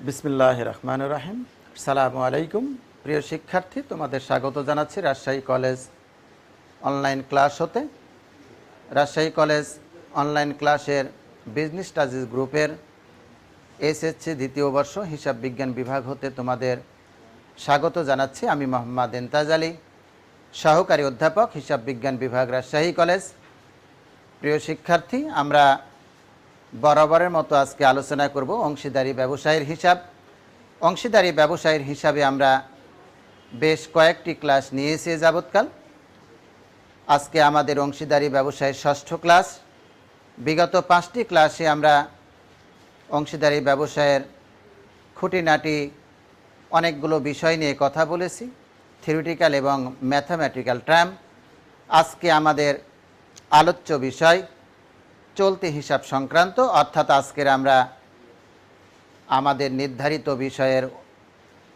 বিসমিল্লাহির রহমানির রহিম। আসসালামু আলাইকুম। প্রিয় শিক্ষার্থী, তোমাদের স্বাগত জানাচ্ছি রাজশাহী কলেজ অনলাইন ক্লাস হতে। রাজশাহী কলেজ অনলাইন ক্লাসের বিজনেস স্টাডিজ গ্রুপের এসএসসি দ্বিতীয় বর্ষ হিসাব বিজ্ঞান বিভাগ হতে তোমাদের স্বাগত জানাচ্ছি। আমি মোহাম্মদ ইমতাজ আলী, সহকারী অধ্যাপক, হিসাব বিজ্ঞান বিভাগ, রাজশাহী কলেজ। প্রিয় শিক্ষার্থী, আমরা বরাবরের মতো আজকে আলোচনা করব অংশীদারি ব্যবসায়ের হিসাব। অংশীদারি ব্যবসায়ের হিসাবে আমরা বেশ কয়েকটি ক্লাস নিয়েছি যাবৎকাল। আজকে আমাদের অংশীদারি ব্যবসায়ের ষষ্ঠ ক্লাস। বিগত 5টি ক্লাসে আমরা অংশীদারি ব্যবসায়ের খুঁটিনাটি অনেকগুলো বিষয় নিয়ে কথা বলেছি, থিওরিটিক্যাল এবং ম্যাথামেটিক্যাল টার্ম। আজকে আমাদের আলোচ্য বিষয় চলতি হিসাব সংক্রান্ত, অর্থাৎ আজকের আমরা আমাদের নির্ধারিত বিষয়ের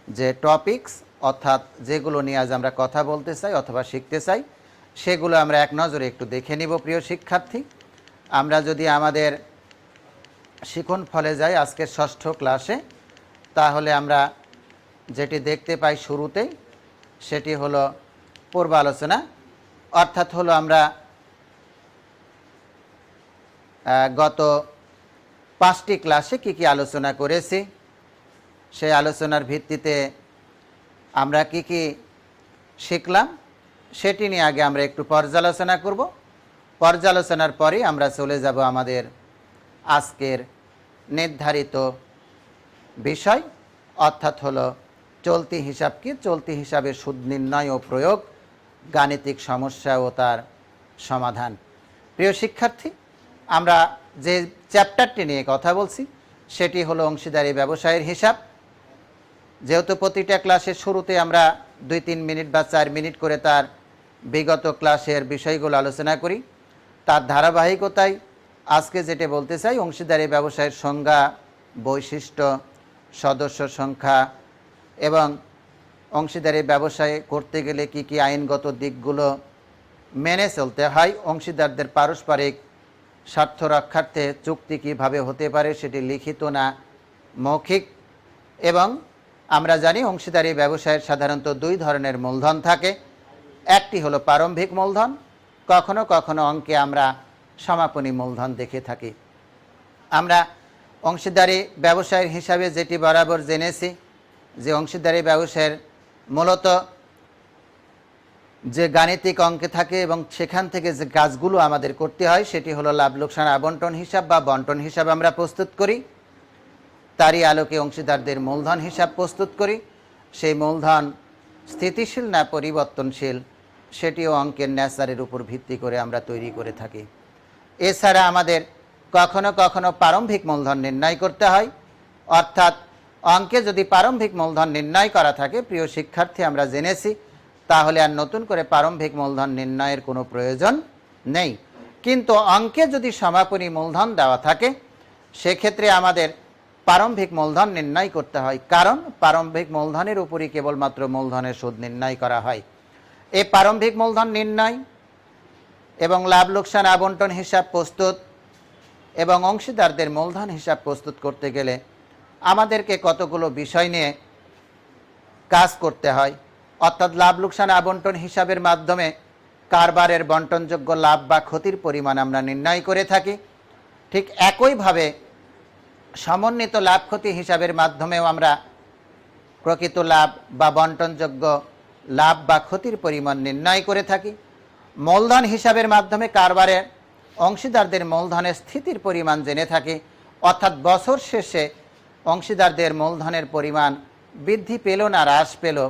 যে টপিকস, অর্থাৎ যেগুলো নিয়ে আজ আমরা কথা বলতে চাই অথবা শিখতে চাই, সেগুলো আমরা এক নজরে একটু দেখে নিব। প্রিয় শিক্ষার্থী, আমরা যদি আমাদের শিখন ফলে যাই আজকের ষষ্ঠ ক্লাসে, তাহলে আমরা যেটি দেখতে পাই শুরুতেই সেটি হলো পূর্ব আলোচনা। অর্থাৎ হলো আমরা গত 5টি ক্লাসে কি আলোচনা করেছি, সেই আলোচনার ভিত্তিতে আমরা কি শিখলাম সেটি নিয়ে আগে আমরা একটু পর্যালোচনা করব। পর্যালোচনার পরেই আমরা চলে যাব আমাদের আজকের নির্ধারিত বিষয়, অর্থাৎ হলো চলতি হিসাব কি, চলতি হিসাবের সুদ নির্ণয় ও প্রয়োগ, গাণিতিক সমস্যা ও তার সমাধান। প্রিয় শিক্ষার্থী, আমরা যে চ্যাপ্টারটি নিয়ে কথা বলছি সেটি হলো অংশীদারি ব্যবসায়ের হিসাব। যেহেতু প্রতিটা ক্লাসের শুরুতে আমরা 2-3 মিনিট বা 4 মিনিট করে তার বিগত ক্লাসের বিষয়গুলো আলোচনা করি, তার ধারাবাহিকতায় আজকে যেটা বলতে চাই, অংশীদারি ব্যবসায়ের সংজ্ঞা, বৈশিষ্ট্য, সদস্য সংখ্যা এবং অংশীদারি ব্যবসায় করতে গেলে কি আইনগত দিকগুলো মেনে চলতে হয়, অংশীদারদের পারস্পরিক স্বার্থ রক্ষার্থে চুক্তি কীভাবে হতে পারে, সেটি লিখিত না মৌখিক। এবং আমরা জানি অংশীদারি ব্যবসায়ের সাধারণত 2 ধরনের মূলধন থাকে। একটি হলো প্রারম্ভিক মূলধন, কখনো কখনো অঙ্কে আমরা সমাপনী মূলধন দেখে থাকি। আমরা অংশীদারি ব্যবসায়ের হিসাবে যেটি বরাবর জেনেছি যে অংশীদারি ব্যবসায়ের মূলত যে গাণিতিক অঙ্কে থাকে এবং সেখান থেকে যে কাজগুলো আমাদের করতে হয় সেটি হলো লাভ লোকসান আবন্টন হিসাব বা বন্টন হিসাব আমরা প্রস্তুত করি। তারই আলোকে অংশীদারদের মূলধন হিসাব প্রস্তুত করি। সেই মূলধন স্থিতিশীল না পরিবর্তনশীল সেটিও অঙ্কের ন্যাচারের উপর ভিত্তি করে আমরা তৈরি করে থাকি। এছাড়া আমাদের কখনো কখনো প্রারম্ভিক মূলধন নির্ণয় করতে হয়, অর্থাৎ অঙ্কে যদি প্রারম্ভিক মূলধন নির্ণয় করা থাকে, প্রিয় শিক্ষার্থী, আমরা জেনেছি তাহলে আর নতুন করে প্রারম্ভিক মূলধন নির্ণয়ের কোনো প্রয়োজন নেই। কিন্তু অঙ্কে যদি সমাপনী মূলধন দেওয়া থাকে সেক্ষেত্রে আমাদের প্রারম্ভিক মূলধন নির্ণয় করতে হয়, কারণ প্রারম্ভিক মূলধনের উপরই কেবলমাত্র মূলধনের সুদ নির্ণয় করা হয়। এই প্রারম্ভিক মূলধন নির্ণয় এবং লাভ লোকসান আবন্টন হিসাব প্রস্তুত এবং অংশীদারদের মূলধন হিসাব প্রস্তুত করতে গেলে আমাদেরকে কতগুলো বিষয় নিয়ে কাজ করতে হয়। অর্থাৎ লাভ লোকসান আবন্টন হিসাবের মাধ্যমে কারবারের বন্টনযোগ্য লাভ বা ক্ষতির পরিমাণ আমরা নির্ণয় করে থাকি। ঠিক একইভাবে সমন্বিত লাভ ক্ষতি হিসাবের মাধ্যমেও আমরা প্রকৃত লাভ বা বন্টনযোগ্য লাভ বা ক্ষতির পরিমাণ নির্ণয় করে থাকি। মূলধন হিসাবের মাধ্যমে কারবারের অংশীদারদের মূলধনের স্থিতির পরিমাণ জেনে থাকি, অর্থাৎ বছর শেষে অংশীদারদের মূলধনের পরিমাণ বৃদ্ধি পেল না হ্রাস পেল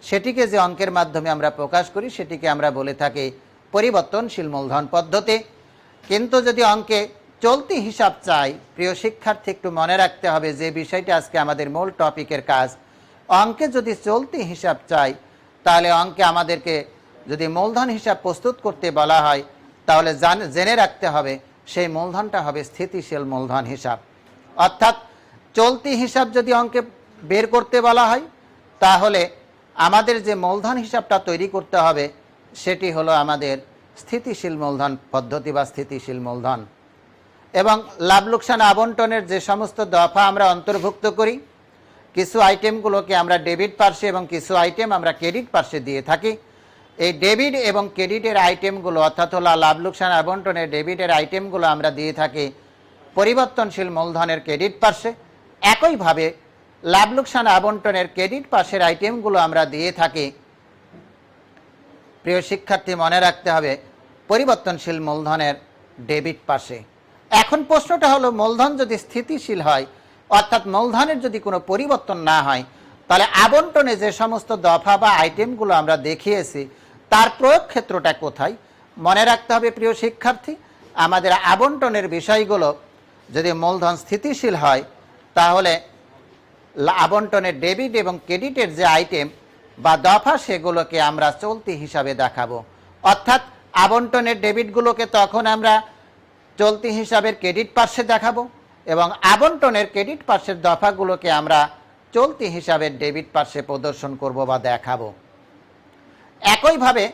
সেটিকে যে অঙ্কের মাধ্যমে আমরা প্রকাশ করি সেটিকে আমরা বলে থাকি পরিবর্তনশীল মূলধন পদ্ধতি। কিন্তু যদি অঙ্কে চলতি হিসাব চাই, প্রিয় শিক্ষার্থী, একটু মনে রাখতে হবে যে বিষয়টি আজকে আমাদের মূল টপিকের কাজ। অঙ্কে যদি চলতি হিসাব চাই তাহলে অঙ্কে আমাদেরকে যদি মূলধন হিসাব প্রস্তুত করতে বলা হয় তাহলে জেনে রাখতে হবে সেই মূলধনটা হবে স্থিতিশীল মূলধন হিসাব। অর্থাৎ চলতি হিসাব যদি অঙ্কে বের করতে বলা হয় তাহলে আমাদের যে মূলধন হিসাবটা তৈরি করতে হবে সেটি হলো আমাদের স্থিতিশীল মূলধন পদ্ধতি বা স্থিতিশীল মূলধন। এবং লাভ লোকসান আবন্টনের যে সমস্ত দফা আমরা অন্তর্ভুক্ত করি কিছু আইটেমগুলোকে আমরা ডেবিট পার্শ্বে এবং কিছু আইটেম আমরা ক্রেডিট পার্শ্বে দিয়ে থাকি। এই ডেবিট এবং ক্রেডিটের আইটেমগুলো অর্থাৎ হলো লাভ লোকসান আবন্টনের ডেবিটের আইটেমগুলো আমরা দিয়ে থাকি পরিবর্তনশীল মূলধনের ক্রেডিট পার্শ্বে। একইভাবে লাভ লোকসান আবন্টনের ক্রেডিট পার্শ্বের আইটেমগুলো আমরা দিয়ে থাকি, প্রিয় শিক্ষার্থী মনে রাখতে হবে, পরিবর্তনশীল মূলধনের ডেবিট পার্শ্বে। এখন প্রশ্নটা হলো, মূলধন যদি স্থিতিশীল হয় অর্থাৎ মূলধনের যদি কোনো পরিবর্তন না হয়, তাহলে আবন্টনে যে সমস্ত দফা বা আইটেমগুলো আমরা দেখিয়েছি তার প্রয়োগ ক্ষেত্রটা কোথায়? মনে রাখতে হবে প্রিয় শিক্ষার্থী, আমাদের আবন্টনের বিষয়গুলো যদি মূলধন স্থিতিশীল হয় তাহলে আবন্টনের ডেবিট এবং ক্রেডিটের যে আইটেম বা দফা সেগুলোকে আমরা চলতি হিসাবে দেখাবো। অর্থাৎ আবন্টনের ডেবিটগুলোকে তখন আমরা চলতি হিসাবের ক্রেডিট পার্শ্বে দেখাবো এবং আবন্টনের ক্রেডিট পার্শ্বের দফাগুলোকে আমরা চলতি হিসাবের ডেবিট পার্শ্বে প্রদর্শন করব বা দেখাবো। একইভাবে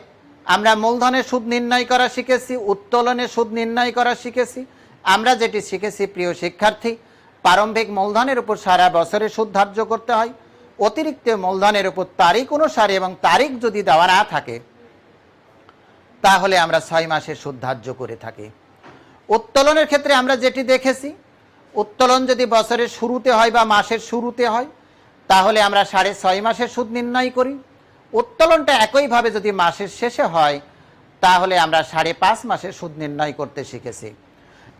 আমরা মূলধনের সুদ নির্ণয় করা শিখেছি, উত্তোলনের সুদ নির্ণয় করা শিখেছি। আমরা যেটি শিখেছি প্রিয় শিক্ষার্থী, প্রারম্ভিক মূলধনের উপর সারা বছরে সুদ ধার্য করতে হয়, অতিরিক্ত মূলধনের উপর তারিখ অনুসারে এবং তারিখ যদি দেওয়া না থাকে তাহলে আমরা 6 মাসের সুদ ধার্য করে থাকি। উত্তোলনের ক্ষেত্রে আমরা যেটি দেখেছি, উত্তোলন যদি বছরের শুরুতে হয় বা মাসের শুরুতে হয় তাহলে আমরা 6.5 মাসের সুদ নির্ণয় করি। উত্তোলনটা একইভাবে যদি মাসের শেষে হয় তাহলে আমরা 5.5 মাসের সুদ নির্ণয় করতে শিখেছি।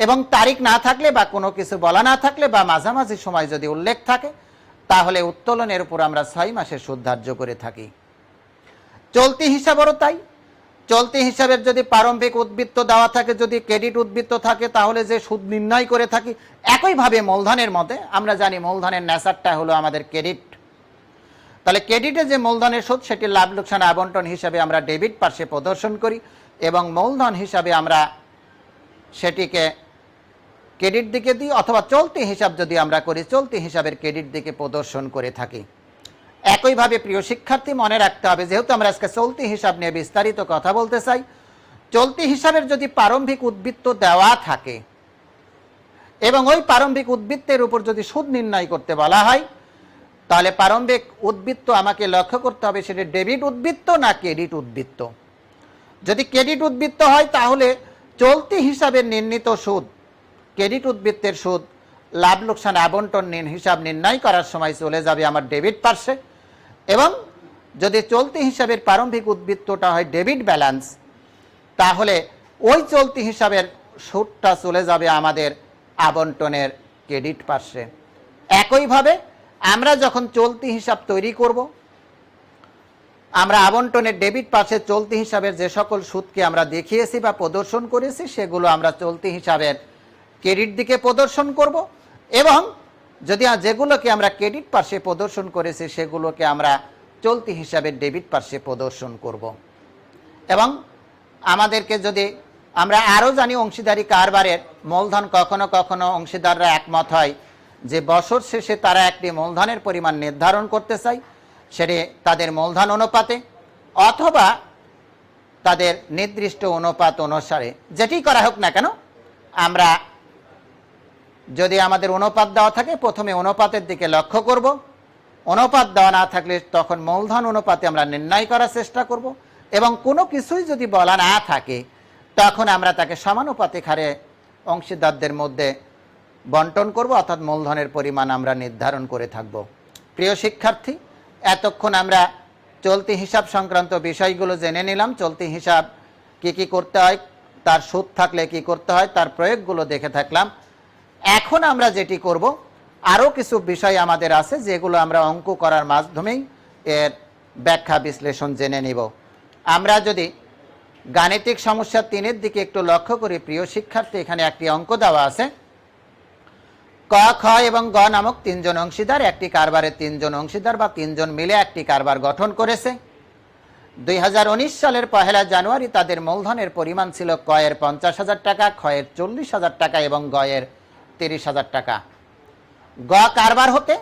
এবং তারিখ না থাকলে বা কোনো কিছু বলা না থাকলে বা মাঝামাঝি সময় যদি উল্লেখ থাকে তাহলে উত্তোলনের উপর আমরা 6 মাসের সুদ ধার্য করে থাকি। চলতি হিসাবেরও তাই। চলতি হিসাবের যদি প্রারম্ভিক উদ্বৃত্ত দেওয়া থাকে, যদি ক্রেডিট উদ্বৃত্ত থাকে তাহলে যে সুদ নির্ণয় করে থাকি, একইভাবে মূলধনের মধ্যে আমরা জানি মূলধনের নেচারটা হলো আমাদের ক্রেডিট। তাহলে ক্রেডিটে যে মূলধনের সুদ সেটি লাভ লোকসান আবন্টন হিসাবে আমরা ডেবিট পার্শ্বে প্রদর্শন করি এবং মূলধন হিসাবে আমরা সেটিকে ক্রেডিট দিকে দিই, অথবা চলতি হিসাব যদি আমরা করি চলতি হিসাবের ক্রেডিট দিকে প্রদর্শন করে থাকি। একইভাবে প্রিয় শিক্ষার্থী মনে রাখতে হবে, যেহেতু আমরা আজকে চলতি হিসাব নিয়ে বিস্তারিত কথা বলতে চাই, চলতি হিসাবের যদি প্রারম্ভিক উদ্বৃত্ত দেওয়া থাকে এবং ওই প্রারম্ভিক উদ্বৃত্তের উপর যদি সুদ নির্ণয় করতে বলা হয় তাহলে প্রারম্ভিক উদ্বৃত্ত আমাকে লক্ষ্য করতে হবে সেটা ডেবিট উদ্বৃত্ত না ক্রেডিট উদ্বৃত্ত। যদি ক্রেডিট উদ্বৃত্ত হয় তাহলে চলতি হিসাবের নির্ণীত সুদ, ক্রেডিট উদ্বৃত্তের সুদ লাভ লোকসান আবন্টন হিসাব নির্ণয় করার সময় চলে যাবে আমার ডেবিট পার্শ্বে। এবং যদি চলতি হিসাবের প্রারম্ভিক উদ্বৃত্তটা হয় ডেবিট ব্যালেন্স তাহলে ওই চলতি হিসাবের সুদটা চলে যাবে আমাদের আবন্টনের ক্রেডিট পার্শ্বে। একইভাবে আমরা যখন চলতি হিসাব তৈরি করব, আমরা আবন্টনের ডেবিট পার্শ্বে চলতি হিসাবের যে সকল সুদকে আমরা দেখিয়েছি বা প্রদর্শন করেছি সেগুলো আমরা চলতি হিসাবের ক্রেডিট দিকে প্রদর্শন করব এবং যদি যেগুলোকে আমরা ক্রেডিট পার্শ্বে প্রদর্শন করেছি সেগুলোকে আমরা চলতি হিসাবে ডেবিট পার্শ্বে প্রদর্শন করব। এবং আমাদেরকে যদি আমরা আরও জানি, অংশীদারি কারবারের মূলধন কখনো কখনো অংশীদাররা একমত হয় যে বছর শেষে তারা একটি মূলধনের পরিমাণ নির্ধারণ করতে চায়, সেটি তাদের মূলধন অনুপাতে অথবা তাদের নির্দিষ্ট অনুপাত অনুসারে যেটি করা হোক না কেন, আমরা যদি আমাদের অনুপাত দেওয়া থাকে প্রথমে অনুপাতের দিকে লক্ষ্য করব, অনুপাত দেওয়া না থাকলে তখন মূলধন অনুপাতে আমরা নির্ণয় করার চেষ্টা করব এবং কোনো কিছুই যদি বলা না থাকে তখন আমরা তাকে সমানুপাতিক হারে অংশীদারদের মধ্যে বন্টন করব, অর্থাৎ মূলধনের পরিমাণ আমরা নির্ধারণ করে থাকব। প্রিয় শিক্ষার্থী, এতক্ষণ আমরা চলতি হিসাব সংক্রান্ত বিষয়গুলো জেনে নিলাম। চলতি হিসাব কি কি করতে হয়, তার সুদ থাকলে কি করতে হয়, তার প্রয়োগগুলো দেখে থাকলাম। এখন আমরা যেটি করব, আরও কিছু বিষয় আমাদের আছে যেগুলো আমরা অঙ্ক করার মাধ্যমেই এর ব্যাখ্যা বিশ্লেষণ জেনে নিব। আমরা যদি গাণিতিক সমস্যা 3-এর দিকে একটু লক্ষ্য করি প্রিয় শিক্ষার্থী, এখানে একটি অঙ্ক দেওয়া আছে। ক, খ এবং গ নামক 3 জন অংশীদার একটি কারবারে 3 জন অংশীদার বা 3 জন মিলে একটি কারবার গঠন করেছে। 2019 সালের 1 জানুয়ারি তাদের মূলধনের পরিমাণ ছিল ক এর 50,000 টাকা, খ এর 40,000 টাকা এবং গ এর 30,000 টাকা। গ কারবার হতে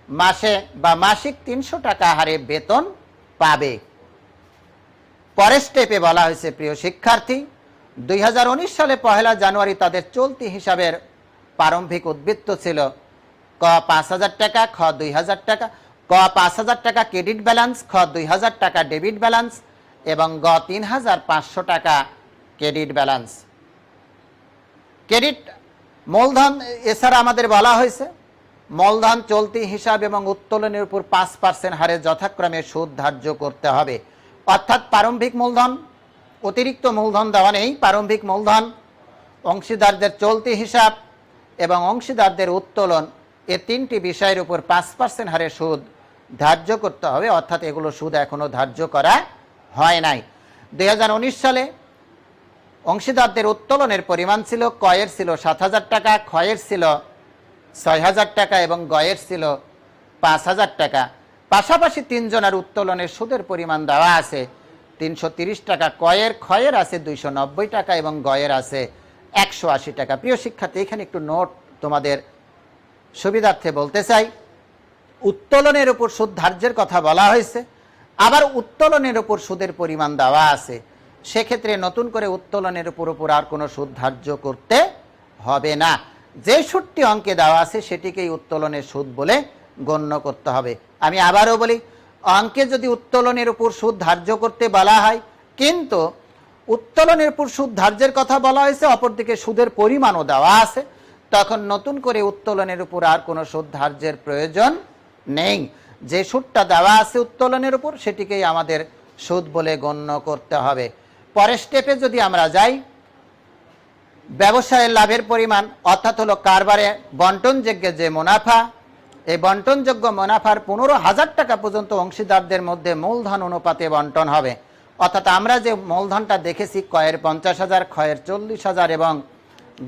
মাসে বা মাসিক 300 টাকা হারে বেতন পাবে। পরের স্টেপে বলা হয়েছে প্রিয় শিক্ষার্থী, 2019 সালে 1 জানুয়ারি তাদের চলতি হিসাবের প্রারম্ভিক উদ্বৃত্ত ছিল ক ক ৫,০০০ টাকা, খ ২,০০০ টাকা। ক ৫,০০০ টাকা ক্রেডিট ব্যালেন্স, খ ২,০০০ টাকা ডেবিট ব্যালেন্স এবং গ ৩,৫০০ টাকা ক্রেডিট ব্যালেন্স। ক্রেডিট মূলধন এছাড়া আমাদের বলা হয়েছে মূলধন, চলতি হিসাব এবং উত্তোলনের উপর ৫% হারে যথাক্রমে সুদ ধার্য করতে হবে। অর্থাৎ প্রারম্ভিক মূলধন, অতিরিক্ত মূলধন দেওয়া নেই। প্রারম্ভিক মূলধন, অংশীদারদের চলতি হিসাব এবং অংশীদারদের উত্তোলন, এ তিনটি বিষয়ের উপর ৫% হারে সুদ ধার্য করতে হবে। অর্থাৎ এগুলো সুদ এখনও ধার্য করা হয় নাই। ২০১৯ সালে অংশীদারদের উত্তোলনের পরিমাণ ছিল, কয়ের ছিল ৭,০০০ টাকা, ক্ষয়ের ছিল ৬,০০০ টাকা এবং গয়ের ছিল ৫,০০০ টাকা। পাশাপাশি তিনজনের উত্তোলনের সুদের পরিমাণ দেওয়া আছে ৩৩০ টাকা, ক্ষয়ের আছে ২৯০ টাকা এবং গয়ের আছে ১৮০ টাকা। প্রিয় শিক্ষার্থী, এখানে একটু নোট তোমাদের সুবিধার্থে বলতে চাই। উত্তোলনের উপর সুদ ধার্যের কথা বলা হয়েছে, আবার উত্তোলনের উপর সুদের পরিমাণ দেওয়া আছে। সেক্ষেত্রে নতুন করে উত্তোলনের উপর আর কোনো সুদ ধার্য করতে হবে না। যে সুদটি অঙ্কে দেওয়া আছে সেটিকেই উত্তোলনের সুদ বলে গণ্য করতে হবে। আমি আবারও বলি, অঙ্কে যদি উত্তোলনের উপর সুদ ধার্য করতে বলা হয়, কিন্তু উত্তোলনের উপর সুদ ধার্যের কথা বলা হয়েছে, অপরদিকে সুদের পরিমাণও দেওয়া আছে, তখন নতুন করে উত্তোলনের উপর আর কোনো সুদ ধার্যের প্রয়োজন নেই। যে সুদটা দেওয়া আছে উত্তোলনের উপর সেটিকেই আমাদের সুদ বলে গণ্য করতে হবে। পরের স্টেপে যদি আমরা যাই, ব্যবসায়ের লাভের পরিমাণ, অর্থাৎ হলো কারবারে বন্টনযোগ্য যে মুনাফা, এই বন্টনযোগ্য মুনাফার ১৫,০০০ টাকা পর্যন্ত অংশীদারদের মধ্যে মূলধন অনুপাতে বন্টন হবে। অর্থাৎ আমরা যে মূলধনটা দেখেছি, কয়ের ৫০,০০০, ক্ষয়ের ৪০,০০০ এবং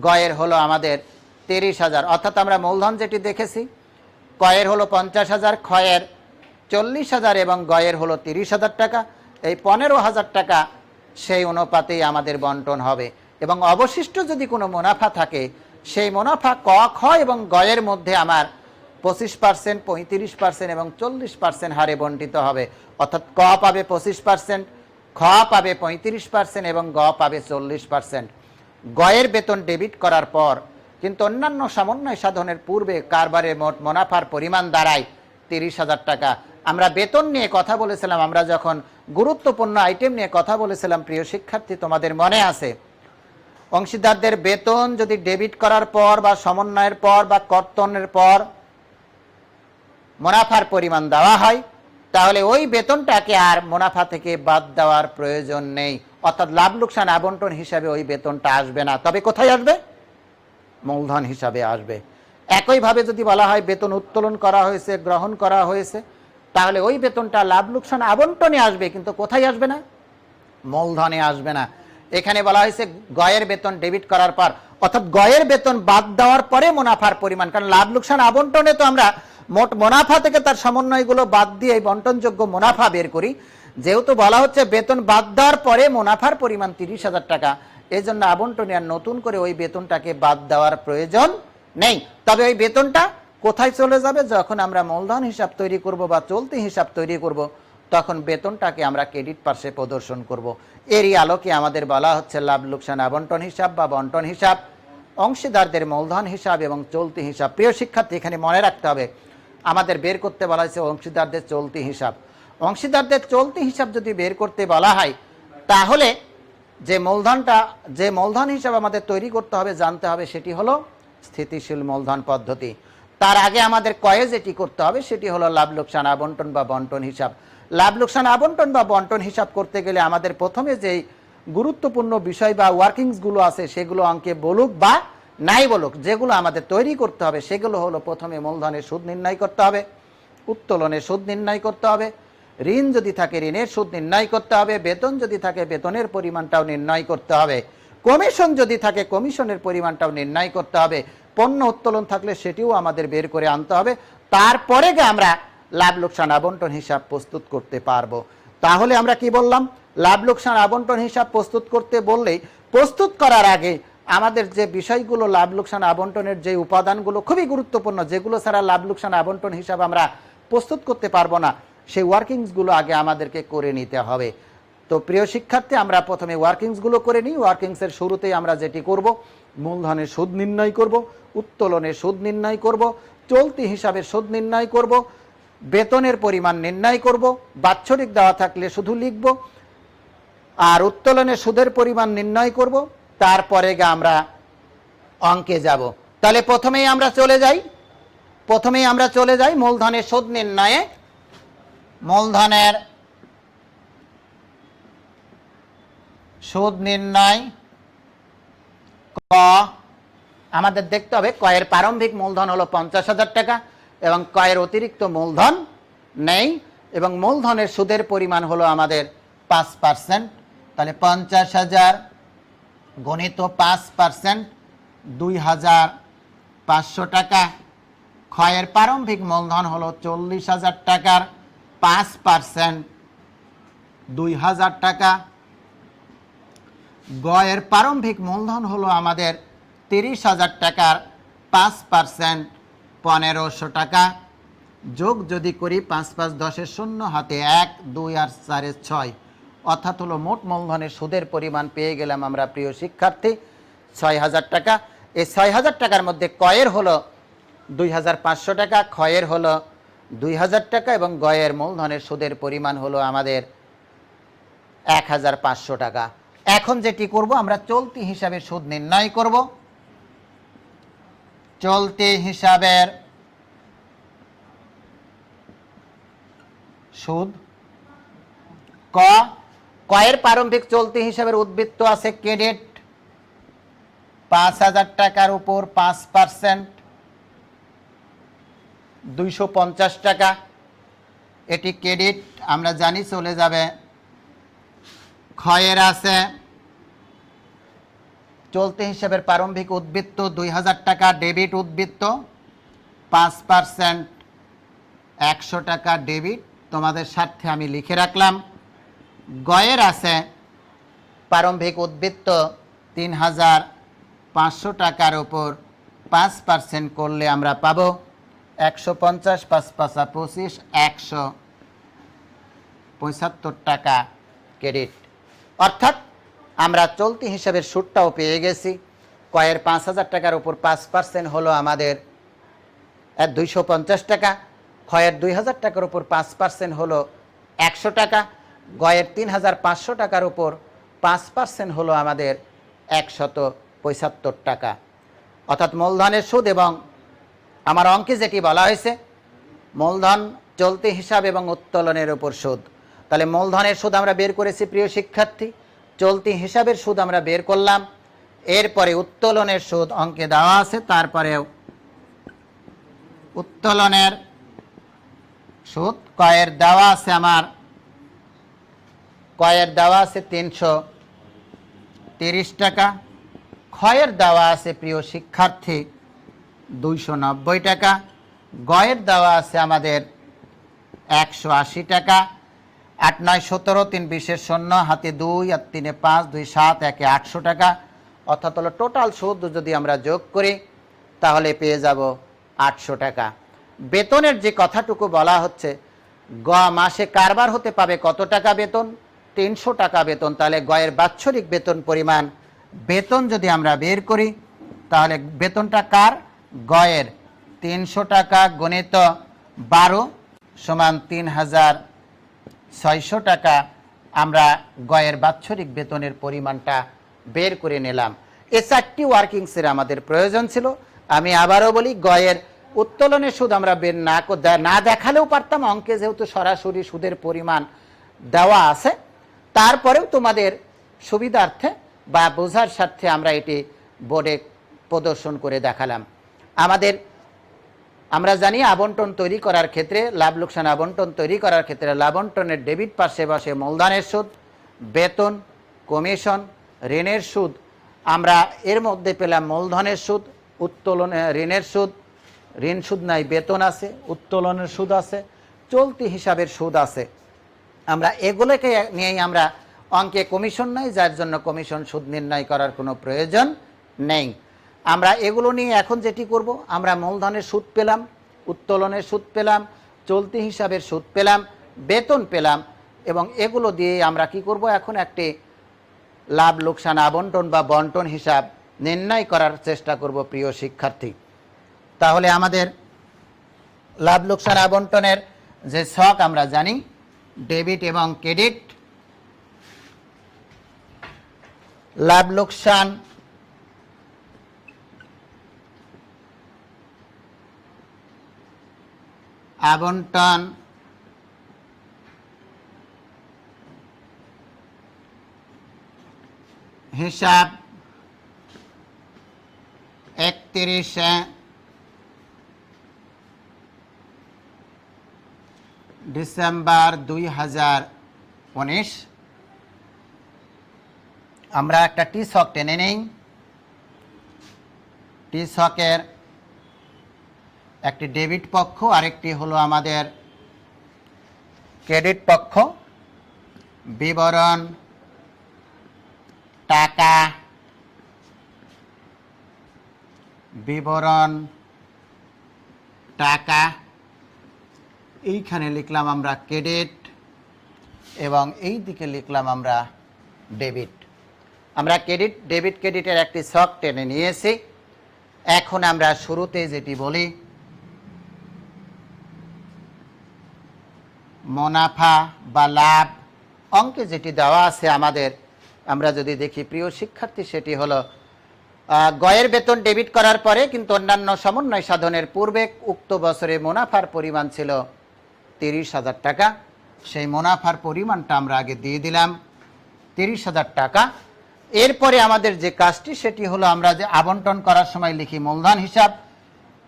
গয়ের হলো আমাদের ৩০,০০০। অর্থাৎ আমরা মূলধন যেটি দেখেছি, কয়ের হলো ৫০,০০০, ক্ষয়ের ৪০,০০০ এবং গয়ের হলো ৩০,০০০ টাকা। এই ১৫,০০০ টাকা সেই অনুপাতেই আমাদের বন্টন হবে। এবং অবশিষ্ট যদি কোনো মুনাফা থাকে, সেই মুনাফা ক, খ এবং গয়ের মধ্যে আমার 25%, 35% এবং 40% হারে বন্টিত হবে। অর্থাৎ ক পাবে 25%, খ পাবে 35% এবং গ পাবে 40%। গয়ের বেতন ডেবিট করার পর কিন্তু অন্যান্য সমন্বয় সাধনের পূর্বে কারবারের মোট মুনাফার পরিমাণ দাঁড়ায় 30,০০০ টাকা। আমরা বেতন নিয়ে কথা বলেছিলাম, আমরা যখন গুরুত্বপূর্ণ আইটেম নিয়ে কথা বলেছিলাম, প্রিয় শিক্ষার্থী তোমাদের মনে আছে, অংশীদারদের বেতন যদি ডেবিট করার পর বা সমন্বয়ের পর বা কর্তনের পর মুনাফার পরিমাণ দেওয়া হয়, তাহলে ওই বেতনটাকে আর মুনাফা থেকে বাদ দেওয়ার প্রয়োজন নেই। অর্থাৎ লাভ লোকসান আবন্টন হিসাবে ওই বেতনটা আসবে না। তবে কোথায় আসবে? মূলধন হিসাবে আসবে। একইভাবে যদি বলা হয় বেতন উত্তোলন করা হয়েছে, গ্রহণ করা হয়েছে, তাহলে ওই বেতনটা লাভ লোকসান আবন্টনে আসবে, কিন্তু কোথায় আসবে না? মূলধনে আসবে না। এখানে বলা হয়েছে গয়ের বেতন ডেবিট করার পর, অর্থাৎ গয়ের বেতন বাদ দেওয়ার পরে মুনাফার পরিমাণ। কারণ লাভ লোকসান আবন্টনে তো আমরা মোট মুনাফা থেকে তার সমন্বয়গুলো বাদ দিয়ে বন্টনযোগ্য মুনাফা বের করি। যেহেতু বলা হচ্ছে বেতন বাদ দেওয়ার পরে মুনাফার পরিমাণ 30,০০০ টাকা, এই জন্য আবন্টনে আর নতুন করে ওই বেতনটাকে বাদ দেওয়ার প্রয়োজন নেই। তবে ওই বেতনটা কোথায় চলে যাবে? যখন আমরা মূলধন হিসাব তৈরি করব বা চলতি হিসাব তৈরি করব, তখন বেতনটাকে আমরা ক্রেডিট পার্শ্বে প্রদর্শন করব। এরই আলোকে আমাদের বলা হচ্ছে লাভ লোকসান আবন্টন হিসাব বা বন্টন হিসাব, অংশীদারদের মূলধন হিসাব এবং চলতি হিসাব। প্রিয় শিক্ষার্থী, এখানে মনে রাখতে হবে আমাদের বের করতে বলা হয়েছে অংশীদারদের চলতি হিসাব। অংশীদারদের চলতি হিসাব যদি বের করতে বলা হয়, তাহলে যে মূলধন হিসাব আমাদের তৈরি করতে হবে, জানতে হবে, সেটি হলো স্থিতিশীল মূলধন পদ্ধতি। তার আগে আমাদের কয়ে যেটি করতে হবে সেটি হলো লাভ লোকসান আবন্টন বা বন্টন হিসাব। লাভ লোকসান আবন্টন বা বন্টন হিসাব করতে গেলে আমাদের প্রথমে যেই গুরুত্বপূর্ণ বিষয় বা ওয়ার্কিংসগুলো আছে সেগুলো অঙ্কে বলুক বা নাই বলুক, যেগুলো আমাদের তৈরি করতে হবে সেগুলো হলো প্রথমে মূলধনের সুদ নির্ণয় করতে হবে, উত্তোলনের সুদ নির্ণয় করতে হবে, ঋণ যদি থাকে ঋণের সুদ নির্ণয় করতে হবে, বেতন যদি থাকে বেতনের পরিমাণটাও নির্ণয় করতে হবে, কমিশন যদি থাকে কমিশনের পরিমাণটাও নির্ণয় করতে হবে, পণ্য উত্তোলন থাকলে সেটিও আমাদের বের করে আনতে হবে। তারপরে আমরা লাভ লোকসান আবন্টন হিসাব প্রস্তুত করতে পারবো। তাহলে আমরা কি বললাম? লাভ লোকসান আবন্টন হিসাব প্রস্তুত করতে বললেই প্রস্তুত করার আগে আমাদের যে বিষয়গুলো লাভ লোকসান আবন্টনের যে উপাদানগুলো খুবই গুরুত্বপূর্ণ, যেগুলো ছাড়া লাভ লোকসান আবন্টন হিসাব আমরা প্রস্তুত করতে পারবো না, সেই ওয়ার্কিংসগুলো আগে আমাদেরকে করে নিতে হবে। তো প্রিয় শিক্ষার্থী, আমরা প্রথমে ওয়ার্কিংসগুলো করে নিই। ওয়ার্কিংসের শুরুতেই আমরা যেটি করব, মূলধনের সুদ নির্ণয় করব, উত্তোলনের সুদ নির্ণয় করব, চলতি হিসাবের সুদ নির্ণয় করব, বেতনের পরিমাণ নির্ণয় করব, বাৎসরিক দেওয়া থাকলে শুধু লিখব, আর উত্তোলনের সুদের পরিমাণ নির্ণয় করব, তারপরে আমরা অঙ্কে যাব। তাহলে প্রথমেই আমরা চলে যাই মূলধনের সুদ নির্ণয়ে। মূলধনের সুদ নির্ণয় ক, আমাদের দেখতে হবে কয়ের প্রারম্ভিক মূলধন হলো 50,000 টাকা এবং কয়ের অতিরিক্ত মূলধন নেই, এবং মূলধনের সুদের পরিমাণ হলো আমাদের 5%। তাহলে 50,000 গণিত 5%, 2,500 টাকা। ক্ষয়ের প্রারম্ভিক মূলধন হলো 40,000 টাকার 5%, 2,000 টাকা। গয়ের প্রারম্ভিক মূলধন হলো আমাদের 30,000 টাকার 5%, 1,500 টাকা। যোগ যদি করি 5 5 10 শূন্য, হাতে 1, 2 আর 4 6, অর্থাৎ হলো মোট মূলধনের সুদের পরিমাণ পেয়ে গেলাম আমরা প্রিয় শিক্ষার্থী 6,000 টাকা। এই 6,000 টাকার মধ্যে কয়ের হলো 2,500 টাকা, ক্ষয়ের হলো 2,000 টাকা এবং গয়ের মূলধনের সুদের পরিমাণ হলো আমাদের 1,500 টাকা। এখন যেটি করব, আমরা চলতি হিসাবের সুদ নির্ণয় করব। চলতি হিসাবের সুদ ক, কয়ের প্রারম্ভিক চলতি হিসাবের উদ্বৃত্ত আছে ক্রেডিট 5,000 টাকার উপর 5%, 250 টাকা। এটি ক্রেডিট, আমরা জানি চলে যাবে। ক্ষয়ের আছে চলতি হিসাবের প্রারম্ভিক উদ্বৃত্ত 2,000 টাকা, ডেবিট উদ্বৃত্ত 5%, 100 টাকা ডেবিট, তোমাদের স্বার্থে আমি লিখে রাখলাম। গয়ের আছে প্রারম্ভিক উদ্বৃত্ত 3,500 টাকার উপর 5% করলে আমরা পাবো 150, 5 5 25, 175 টাকা ক্রেডিট। অর্থাৎ আমরা চলতি হিসাবের সুদটাও পেয়ে গেছি। কয়ের 5,000 টাকার উপর 5% হলো আমাদের 250 টাকা, ক্ষয়ের 2,000 টাকার উপর 5% হলো 100 টাকা, গয়ের 3,500 টাকার উপর 5% হলো আমাদের 175 টাকা। অর্থাৎ মূলধনের সুদ এবং আমার অঙ্কে যেটি বলা হয়েছে মূলধন, চলতি হিসাব এবং উত্তোলনের উপর সুদ। তাহলে মূলধনের সুদ আমরা বের করেছি প্রিয় শিক্ষার্থী, চলতি হিসাবের সুদ আমরা বের করলাম। এরপরে উত্তোলনের সুদ অঙ্কে দেওয়া আছে, তারপরেও উত্তোলনের সুদ কয়ের দেওয়া আছে, আমার কয়ের দেওয়া আছে 330 টাকা, ক্ষয়ের দেওয়া আছে প্রিয় শিক্ষার্থী 290 টাকা, গয়ের দেওয়া আছে আমাদের 180 টাকা। 8 9 17, 3 20 শূন্য, হাতে 2 আর 3 5, 2 7, 1 800 টাকা। অর্থাৎ হলো টোটাল সুদ যদি আমরা যোগ করি তাহলে পেয়ে যাব 800 টাকা। বেতনের যে কথাটুকু বলা হচ্ছে, মাসে কারবার হতে পাবে কত টাকা বেতন? 300 টাকা বেতন। তাহলে গয়ের বাৎসরিক বেতন পরিমাণ, বেতন যদি আমরা বের করি তাহলে বেতনটা কার? গয়ের 300 টাকা গণিত 12 সমান 3,600 টাকা। আমরা গয়ের বাৎসরিক বেতনের পরিমাণটা বের করে নিলাম। এ 4টি ওয়ার্কিংসের আমাদের প্রয়োজন ছিল। আমি আবারও বলি, গয়ের উত্তোলনের সুদ আমরা বের না দেখালেও পারতাম, অঙ্কে যেহেতু সরাসরি সুদের পরিমাণ দেওয়া আছে। তারপরেও তোমাদের সুবিধার্থে বা বোঝার স্বার্থে আমরা এটি বোর্ডে প্রদর্শন করে দেখালাম। আমরা জানি আবন্টন তৈরি করার ক্ষেত্রে, লাভ লোকসান আবন্টন তৈরি করার ক্ষেত্রে লাবন্টনের ডেবিট পাশে বসে মূলধনের সুদ, বেতন, কমিশন, ঋণের সুদ। আমরা এর মধ্যে পেলাম মূলধনের সুদ, উত্তোলনে ঋণের সুদ, ঋণ সুদ নাই, বেতন আছে, উত্তোলনের সুদ আছে, চলতি হিসাবের সুদ আছে। আমরা এগুলোকে নিয়েই আমরা অঙ্কে কমিশন নাই, যার জন্য কমিশন সুদ নির্ণয় করার কোনো প্রয়োজন নেই। আমরা এগুলো নিয়ে এখন যেটি করব, আমরা মূলধনের সুদ পেলাম, উত্তোলনের সুদ পেলাম, চলতি হিসাবের সুদ পেলাম, বেতন পেলাম, এবং এগুলো দিয়ে আমরা কি করব, এখন একটি লাভ লোকসান আবন্টন বা বন্টন হিসাব নির্ণয় করার চেষ্টা করব প্রিয় শিক্ষার্থী। তাহলে আমাদের লাভ লোকসান আবন্টনের যে ছক আমরা জানি, ডেবিট এবং ক্রেডিট। লাভ লোকসান আবন্টন হিসাব 31 ডিসেম্বর 2019। আমরা একটা টি ছক টেনে নেই। টি ছকের একটি ডেবিট পক্ষ, আরেকটি হলো আমাদের ক্রেডিট পক্ষ। বিবরণ টাকা, বিবরণ টাকা, এইখানে লিখলাম আমরা ক্রেডিট এবং এই দিকে লিখলাম আমরা ডেবিট। আমরা ক্রেডিট, ডেবিট, ক্রেডিটের একটি ছক টেনে নিয়েছি। এখন আমরা শুরুতে যেটি বলি, মুনাফা বা লাভ অঙ্কে যেটি দেওয়া আছে আমাদের, আমরা যদি দেখি প্রিয় শিক্ষার্থী, সেটি হলো গয়ের বেতন ডেবিট করার পরে কিন্তু অন্যান্য সমন্বয় সাধনের পূর্বে উক্ত বছরে মুনাফার পরিমাণ ছিল 30,000 টাকা। সেই মুনাফার পরিমাণটা আমরা আগে দিয়ে দিলাম 30,000 টাকা। এরপরে আমাদের যে কাজটি সেটি হলো, আমরা যে আবন্টন করার সময় লিখি মূলধন হিসাব,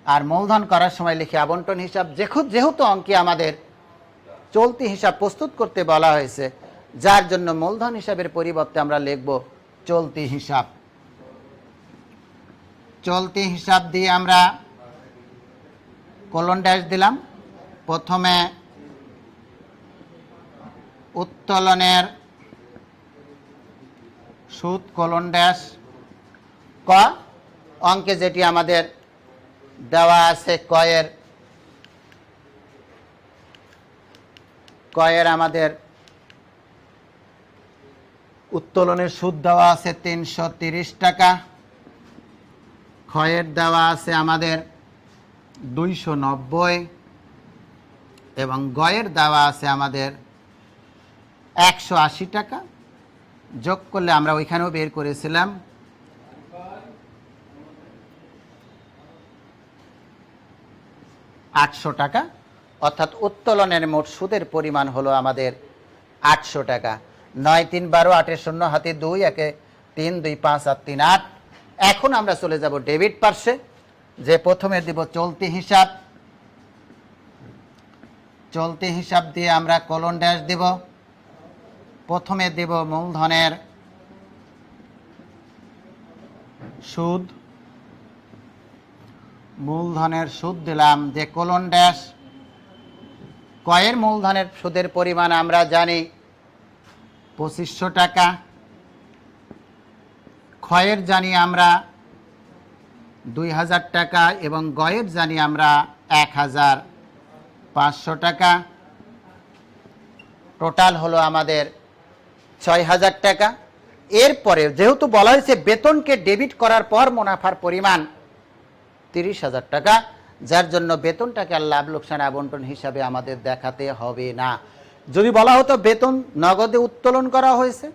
আর মূলধন করার সময় লিখি আবন্টন হিসাব। যেহেতু অঙ্কে আমাদের চলতি হিসাব প্রস্তুত করতে বলা হয়েছে, যার জন্য মূলধন হিসাবের পরিবর্তে আমরা লিখব চলতি হিসাব। চলতি হিসাব দিয়ে আমরা কোলন ড্যাশ দিলাম। প্রথমে উত্তোলনের সুদ কোলন ড্যাশ ক, অঙ্কে যেটি আমাদের দেওয়া আছে কয়ের আমাদের উত্তোলনের সুদ দেওয়া আছে 330 টাকা, ক্ষয়ের দেওয়া আছে আমাদের 290 এবং গয়ের দেওয়া আছে আমাদের 180 টাকা। যোগ করলে আমরা ওইখানেও বের করেছিলাম 800 টাকা, অর্থাৎ উত্তোলনের মোট সুদের পরিমাণ হলো আমাদের 800 টাকা। 9 3 12 8 0 হাতে 2 1 3 2 5 আর 3 8। এখন আমরা চলে যাব ডেবিট পার্শ্বে, যে প্রথমে দিব চলতি হিসাব। চলতি হিসাব দিয়ে আমরা কোলন ড্যাশ দেব। প্রথমে দেব মূলধনের সুদ, মূলধনের সুদ দিলাম যে কোলন ড্যাশ। কয়ের মূলধনের সুদের পরিমাণ আমরা জানি 2500 টাকা, ক্ষয়ের জানি আমরা 2000 টাকা এবং গয়ের জানি আমরা 1500 টাকা। টোটাল হলো আমাদের 6000 টাকা। এরপরে যেহেতু বলা হয়েছে বেতনকে ডেবিট করার পর মুনাফার পরিমাণ 30,000 টাকা, যার জন্য বেতনটাকে আর লাভ লোকসান আবন্টন হিসাবে আমাদের দেখাতে হবে না। যদি বলা হতো বেতন নগদে উত্তোলন করা হয়েছে,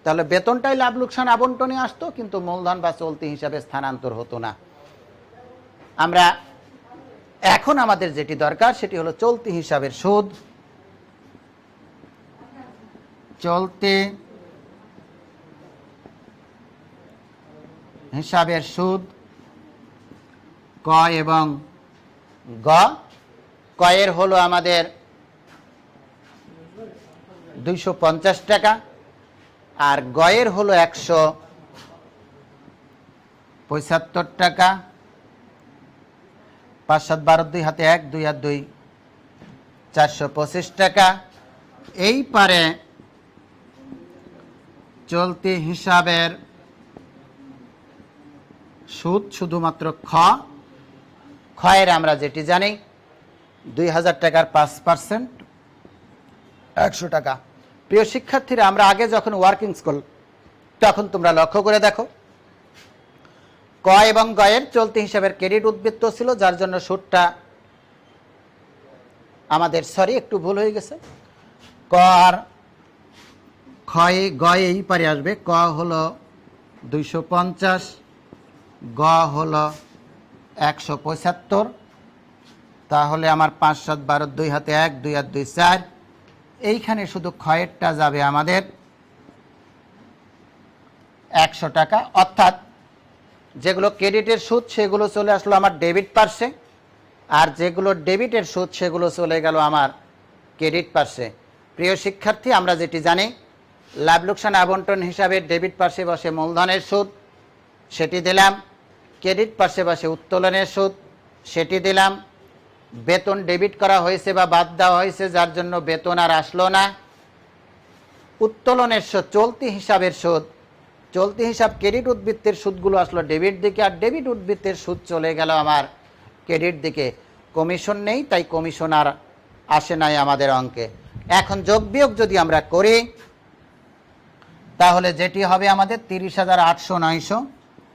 তাহলে বেতনটাই লাভ লোকসান আবন্টনে আসতো, কিন্তু মূলধন বা চলতি হিসাবে স্থানান্তর হতো না। আমরা এখন আমাদের যেটি দরকার সেটি হলো চলতি হিসাবের সুদ। চলতি হিসাবের সুদ ক এবং গ। কয়ের হলো আমাদের 250 টাকা আর গয়ের হলো 175 টাকা। 5 7 12 2 হাতে 1 2 আর 2 425 টাকা। এই পারে চলতি হিসাবের সুদ শুধুমাত্র ক্ষয়ের আমরা যেটি জানি 2000 টাকার 5% 100 টাকা। প্রিয় শিক্ষার্থীরা, আমরা আগে যখন ওয়ার্কিং স্কুল তখন তোমরা লক্ষ্য করে দেখো, ক এবং গয়ের চলতি হিসাবের ক্রেডিট উদ্বৃত্ত ছিল, যার জন্য সুদটা আমাদের সরি একটু ভুল হয়ে গেছে, ক আর ক্ষয় গয় এই পারে আসবে। ক হলো 250, গ হলো 175, তাহলে আমার 5 7 12, 2 হাতে 1, 2 আর 2 4, এইখানে শুধু ক্ষয়েরটা যাবে আমাদের 100 টাকা, অর্থাৎ যেগুলো ক্রেডিটের সুদ সেগুলো চলে আসলো আমার ডেবিট পার্সে, আর যেগুলো ডেবিটের সুদ সেগুলো চলে গেল আমার ক্রেডিট পার্সে। প্রিয় শিক্ষার্থী, আমরা যেটি জানি লাভ লোকসান আবন্টন হিসাবে ডেবিট পার্সে বসে মূলধনের সুদ, সেটি দিলাম। ক্রেডিট পার্সে বসে উত্তোলনের সুদ, সেটি দিলাম। বেতন ডেবিট করা হয়েছে বা বাদ দেওয়া হয়েছে, যার জন্য বেতন আর আসলো না। উত্তোলনের সুদ চলতি হিসাবের সুদ, চলতি হিসাব ক্রেডিট উদ্বৃত্তের সুদগুলো আসলো ডেবিট দিকে, আর ডেবিট উদ্বৃত্তের সুদ চলে গেল আমার ক্রেডিট দিকে। কমিশন নেই, তাই কমিশন আর আসে নাই আমাদের অঙ্কে। এখন যোগ বিয়োগ যদি আমরা করি তাহলে যেটি হবে আমাদের 30,800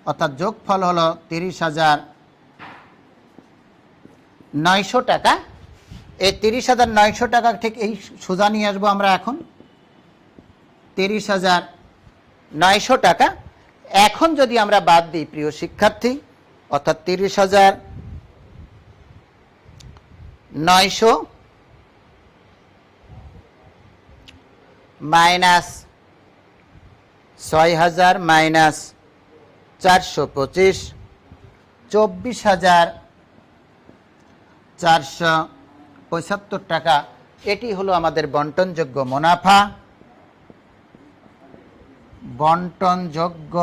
অর্থাৎ যোগফল হলো 30,900 টাকা। এই 30,900 টাকা ঠিক এই সোজা নিয়ে আসবো আমরা এখন 30,900 টাকা। এখন যদি আমরা বাদ দিই প্রিয় শিক্ষার্থী, অর্থাৎ 30,900 মাইনাস 6,000 মাইনাস 425, 24,475 টাকা, এটি হলো আমাদের বন্টনযোগ্য মুনাফা। বন্টনযোগ্য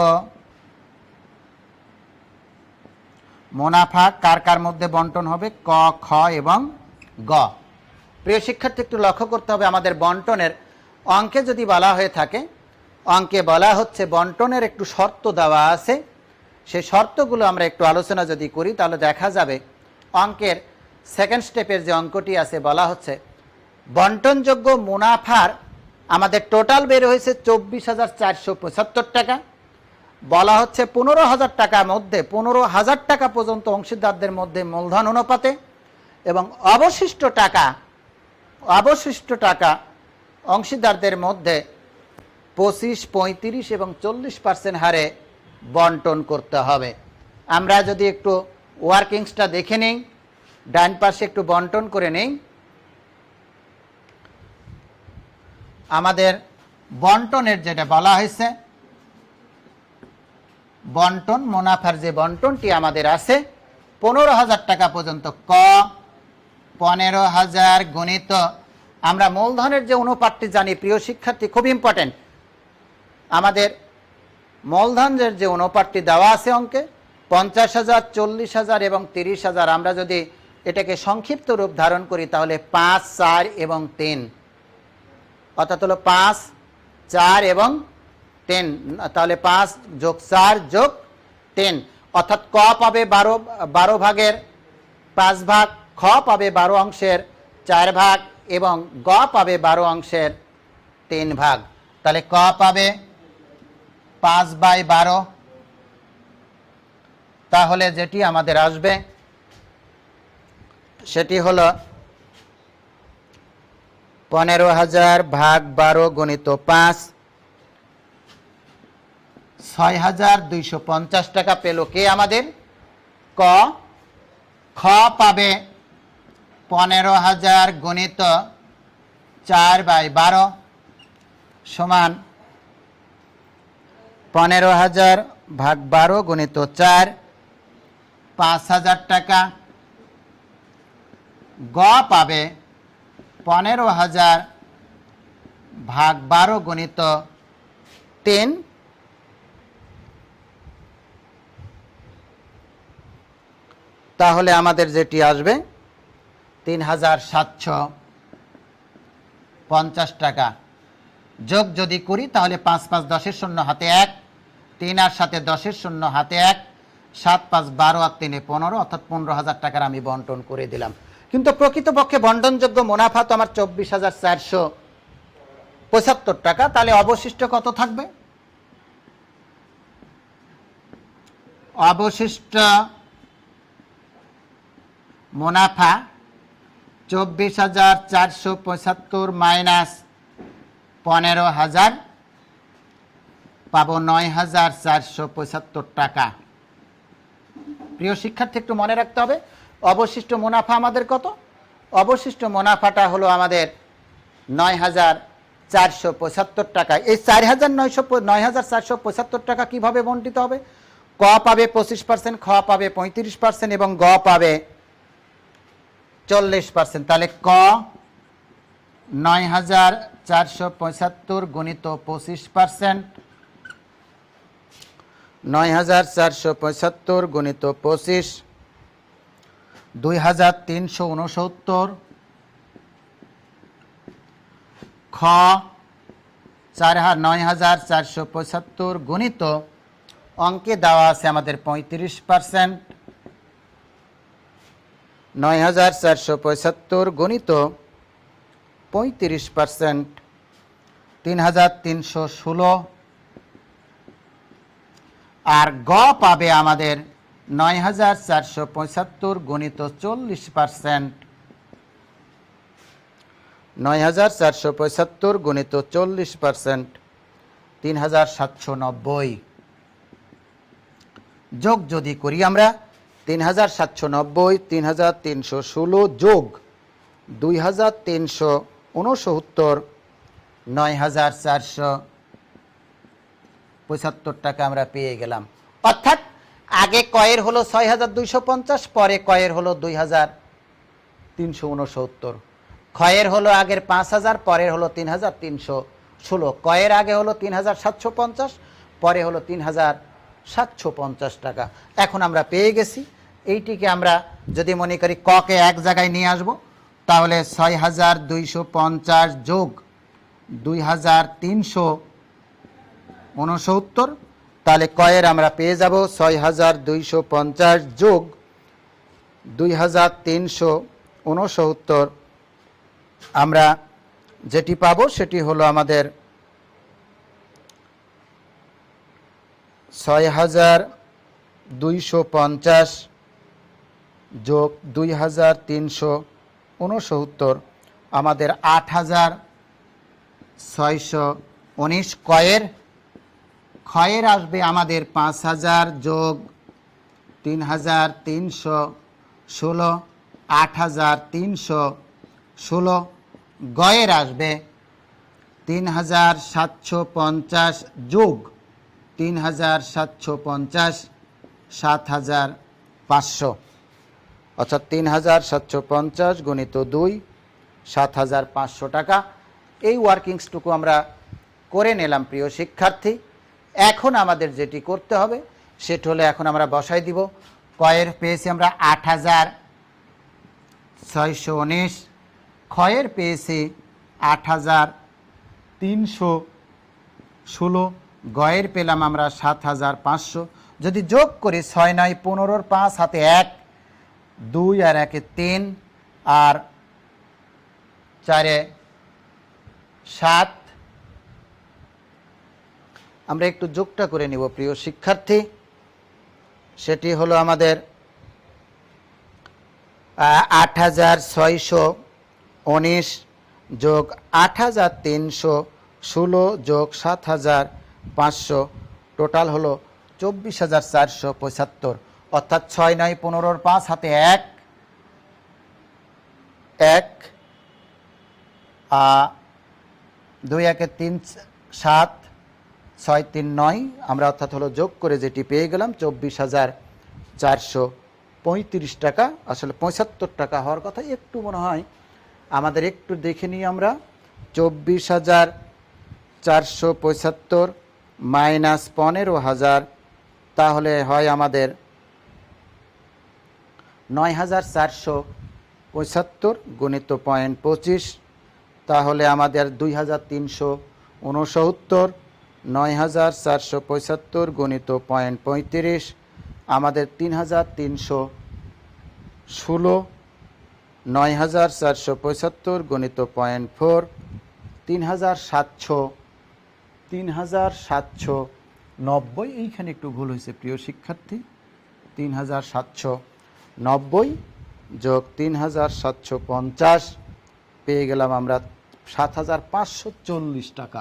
মুনাফা কার কার মধ্যে বন্টন হবে? ক, খ এবং গ। প্রিয় শিক্ষার্থী, একটু লক্ষ্য করতে হবে, আমাদের বন্টনের অঙ্কে যদি বলা হয়ে থাকে, অঙ্কে বলা হচ্ছে বন্টনের একটু শর্ত দেওয়া আছে, সেই শর্তগুলো আমরা একটু আলোচনা যদি করি তাহলে দেখা যাবে অঙ্কের সেকেন্ড স্টেপের যে অঙ্কটি আছে বলা হচ্ছে বন্টনযোগ্য মুনাফার আমাদের টোটাল বের হয়েছে 24,475 টাকা। বলা হচ্ছে 15,000 টাকার মধ্যে 15,000 টাকা পর্যন্ত অংশীদারদের মধ্যে মূলধন অনুপাতে, এবং অবশিষ্ট টাকা অংশীদারদের মধ্যে 25, 35 এবং 40% হারে বন্টন করতে হবে। আমরা যদি একটু ওয়ার্কিংসটা দেখে নিই, ডান পাশে একটু বন্টন করে নিই। আমাদের বন্টনের যেটা বলা হয়েছে, বন্টন মুনাফার যে বন্টনটি আমাদের আছে 15,000 টাকা পর্যন্ত, ক 15,000 গুণিত, আমরা মূলধনের যে অনুপাতটি জানি প্রিয় শিক্ষার্থী, খুব ইম্পর্টেন্ট, আমাদের মূলধনের যে অনুপাতটি দেওয়া আছে অঙ্কে 50,000, 40,000 এবং 30,000, আমরা যদি এটাকে সংক্ষিপ্ত রূপ ধারণ করি তাহলে 5, 4 এবং 3, অর্থাৎ হলো 5, 4 এবং 10, তাহলে 5 যোগ 4 যোগ 10, অর্থাৎ ক পাবে 12 ভাগের 5 ভাগ, খ পাবে 12 অংশের 4 ভাগ এবং গ পাবে 12 অংশের 3 ভাগ। তাহলে ক পাবে 5/12, তাহলে যেটি আমাদের আসবে সেটি হলো 15,000 ভাগ 12 গুণিত 5, 6,250 টাকা পেল কে আমাদের? ক। খ পাবে 15,000 গুণিত 4/12 সমান 15,000 ভাগ 12 গুণিত 4, 5,000 টাকা। গ পাবে 15,000 ভাগ 12 গুণিত 3, তাহলে আমাদের যেটি আসবে 3,750 টাকা। যোগ যদি করি তাহলে 5, 5 10 শূন্য হাতে 1, 3 আর 7 10 শূন্য হাতে 1, 7, 5 12 আর 3 15, অর্থাৎ 15,000 টাকার আমি বন্টন করে দিলাম। কিন্তু প্রকৃতপক্ষে বন্টনযোগ্য মুনাফা তো আমার 24,475 টাকা, তাহলে অবশিষ্ট কত থাকবে? অবশিষ্ট মুনাফা 24,475 মাইনাস 15,000 পাবো 9,475 টাকা। প্রিয় শিক্ষার্থী, একটু মনে রাখতে হবে অবশিষ্ট মুনাফা আমাদের কত। অবশিষ্ট মুনাফাটা হলো আমাদের 9,475 টাকা। এই 9,475 টাকা কিভাবে বন্টিত হবে? ক পাবে 25%, খ পাবে 35% এবং গ পাবে 40%। তাহলে ক 9,475 গুণিত 25%, 9,475 গুণিত 25, 2,369। খ 9,475 গুণিত অঙ্কে দেওয়া আছে আমাদের 35%, 9,475 গুণিত 35%, 3,316। আর গ পাবে আমাদের 9,475 গুণিত 40%, 9,475 গুণিত 40%, 3,790। যোগ যদি করি আমরা 3,790, 3,316 যোগ 2,369, 9,475 টাকা আমরা পেয়ে গেলাম। অর্থাৎ আগে কয়ের হলো 6,250, পরে কয়ের হলো 2,369। ক্ষয়ের হলো আগের 5,000, পরের হলো 3,316। কয়ের আগে হলো 3,750, পরে হলো 3,750 টাকা। এখন আমরা পেয়ে গেছি। এইটিকে আমরা যদি মনে করি ককে এক জায়গায় নিয়ে আসব, তাহলে 6,250 যোগ 2,369, তাহলে কয়ের আমরা পেয়ে যাব 6,250 যোগ 2,369। আমরা যেটি পাবো সেটি হলো আমাদের 6,250 যোগ 2,369 আমাদের 8,619। ক্ষয়ের আসবে আমাদের 5,000 যোগ 3,316, 8,316। গয়ের আসবে 3,750 যোগ 3,750, 7,500। অর্থাৎ 3,750 গুণিত 2, 7,500 টাকা। এই ওয়ার্কিংসটুকু আমরা করে নিলাম প্রিয় শিক্ষার্থী। এখন আমাদের যেটি করতে হবে সেটা হলো এখন আমরা বসাই দিব। কয়ের পেয়েছি আমরা 8,619, ক্ষয়ের পেয়েছি 8,316, গয়ের পেলাম আমরা 7,500। যদি যোগ করি 6 9 15, 5 হাতে 1, 2 আর 1 3, আর 4 7। আমরা একটু যোগটা করে নিব প্রিয় শিক্ষার্থী। সেটি হলো আমাদের 8,619 যোগ 8,316 যোগ 7,500, টোটাল হলো 24,475। অর্থাৎ 6 9 15, 5 হাতে 1 1, 2 1 3 7, 6 3 9। আমরা অর্থাৎ হলো যোগ করে যেটি পেয়ে গেলাম 24,435 টাকা। আসলে 75 টাকা হওয়ার কথা, একটু মনে হয় আমাদের একটু দেখে নিই আমরা। 24,475 মাইনাস 15,000, তাহলে হয় আমাদের 9,475 গুণিত 0.25, তাহলে আমাদের 2,369। 9,475 গুণিত 0.35 আমাদের 3,316। 9,475 গুণিত 0.4, 3,790। এইখানে একটু ভুল হয়েছে প্রিয় শিক্ষার্থী। 3,790 যোগ ৩,৭৫০ পেয়ে গেলাম আমরা ৭,৫৪০ টাকা।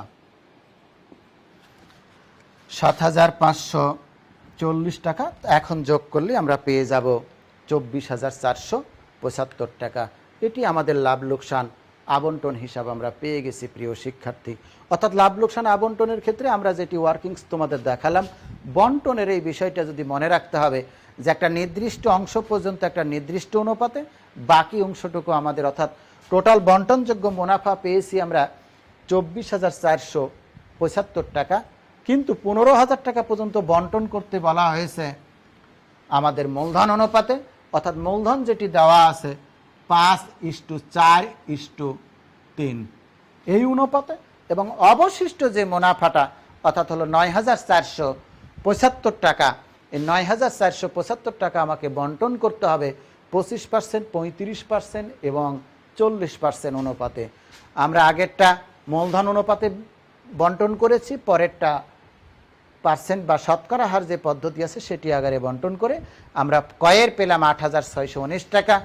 ৭,৫৪০ টাকা এখন যোগ করলে আমরা পেয়ে যাব ২৪,৪৭৫ টাকা। এটি আমাদের লাভ লোকসান আবন্টন হিসাব আমরা পেয়ে গেছি প্রিয় শিক্ষার্থী। অর্থাৎ লাভ লোকসান আবন্টনের ক্ষেত্রে আমরা যেটি ওয়ার্কিংস তোমাদের দেখালাম, বন্টনের এই বিষয়টা যদি মনে রাখতে হবে যে একটা নির্দিষ্ট অংশ পর্যন্ত একটা নির্দিষ্ট অনুপাতে, বাকি অংশটুকু আমাদের অর্থাৎ টোটাল বন্টনযোগ্য মুনাফা পেয়েছি আমরা ২৪,৪৭৫ টাকা, কিন্তু ১৫,০০০ টাকা পর্যন্ত বন্টন করতে বলা হয়েছে আমাদের মূলধন অনুপাতে, অর্থাৎ মূলধন যেটি দেওয়া আছে ৫:৪:৩ এই অনুপাতে, এবং অবশিষ্ট যে মুনাফাটা অর্থাৎ হলো ৯,৪৭৫ টাকা, এই ৯,৪৭৫ টাকা আমাকে বন্টন করতে হবে ২৫%, ৩৫% এবং ৪০% অনুপাতে। আমরা আগেরটা মূলধন অনুপাতে বন্টন করেছি, পরেরটা পার্সেন্ট বা শতকরা হার যে পদ্ধতি আছে সেটি আকারে বন্টন করে আমরা কয়ের পেলাম ৮,৬১৯ টাকা,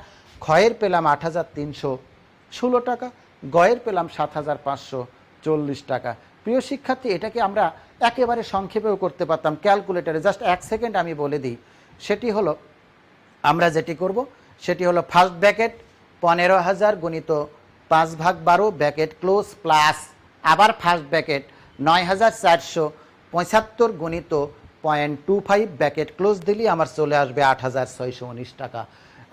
ক্ষয়ের পেলাম ৮,৩১৬ টাকা, গয়ের পেলাম ৭,৫৪০ টাকা। প্রিয় শিক্ষার্থী, এটাকে আমরা একেবারে সংক্ষেপেও করতে পারতাম ক্যালকুলেটারে। জাস্ট ১ সেকেন্ড আমি বলে দিই। সেটি হলো আমরা যেটি করব সেটি হলো ফার্স্ট ব্র্যাকেট ১৫,০০০ গুণিত ৫/১২ ব্র্যাকেট ক্লোজ প্লাস আবার ফার্স্ট ব্র্যাকেট ৯,৪৭৫ গুণিত 0.25 ব্র্যাকেট ক্লোজ দিলেই আমার চলে আসবে ৮,৬১৯ টাকা।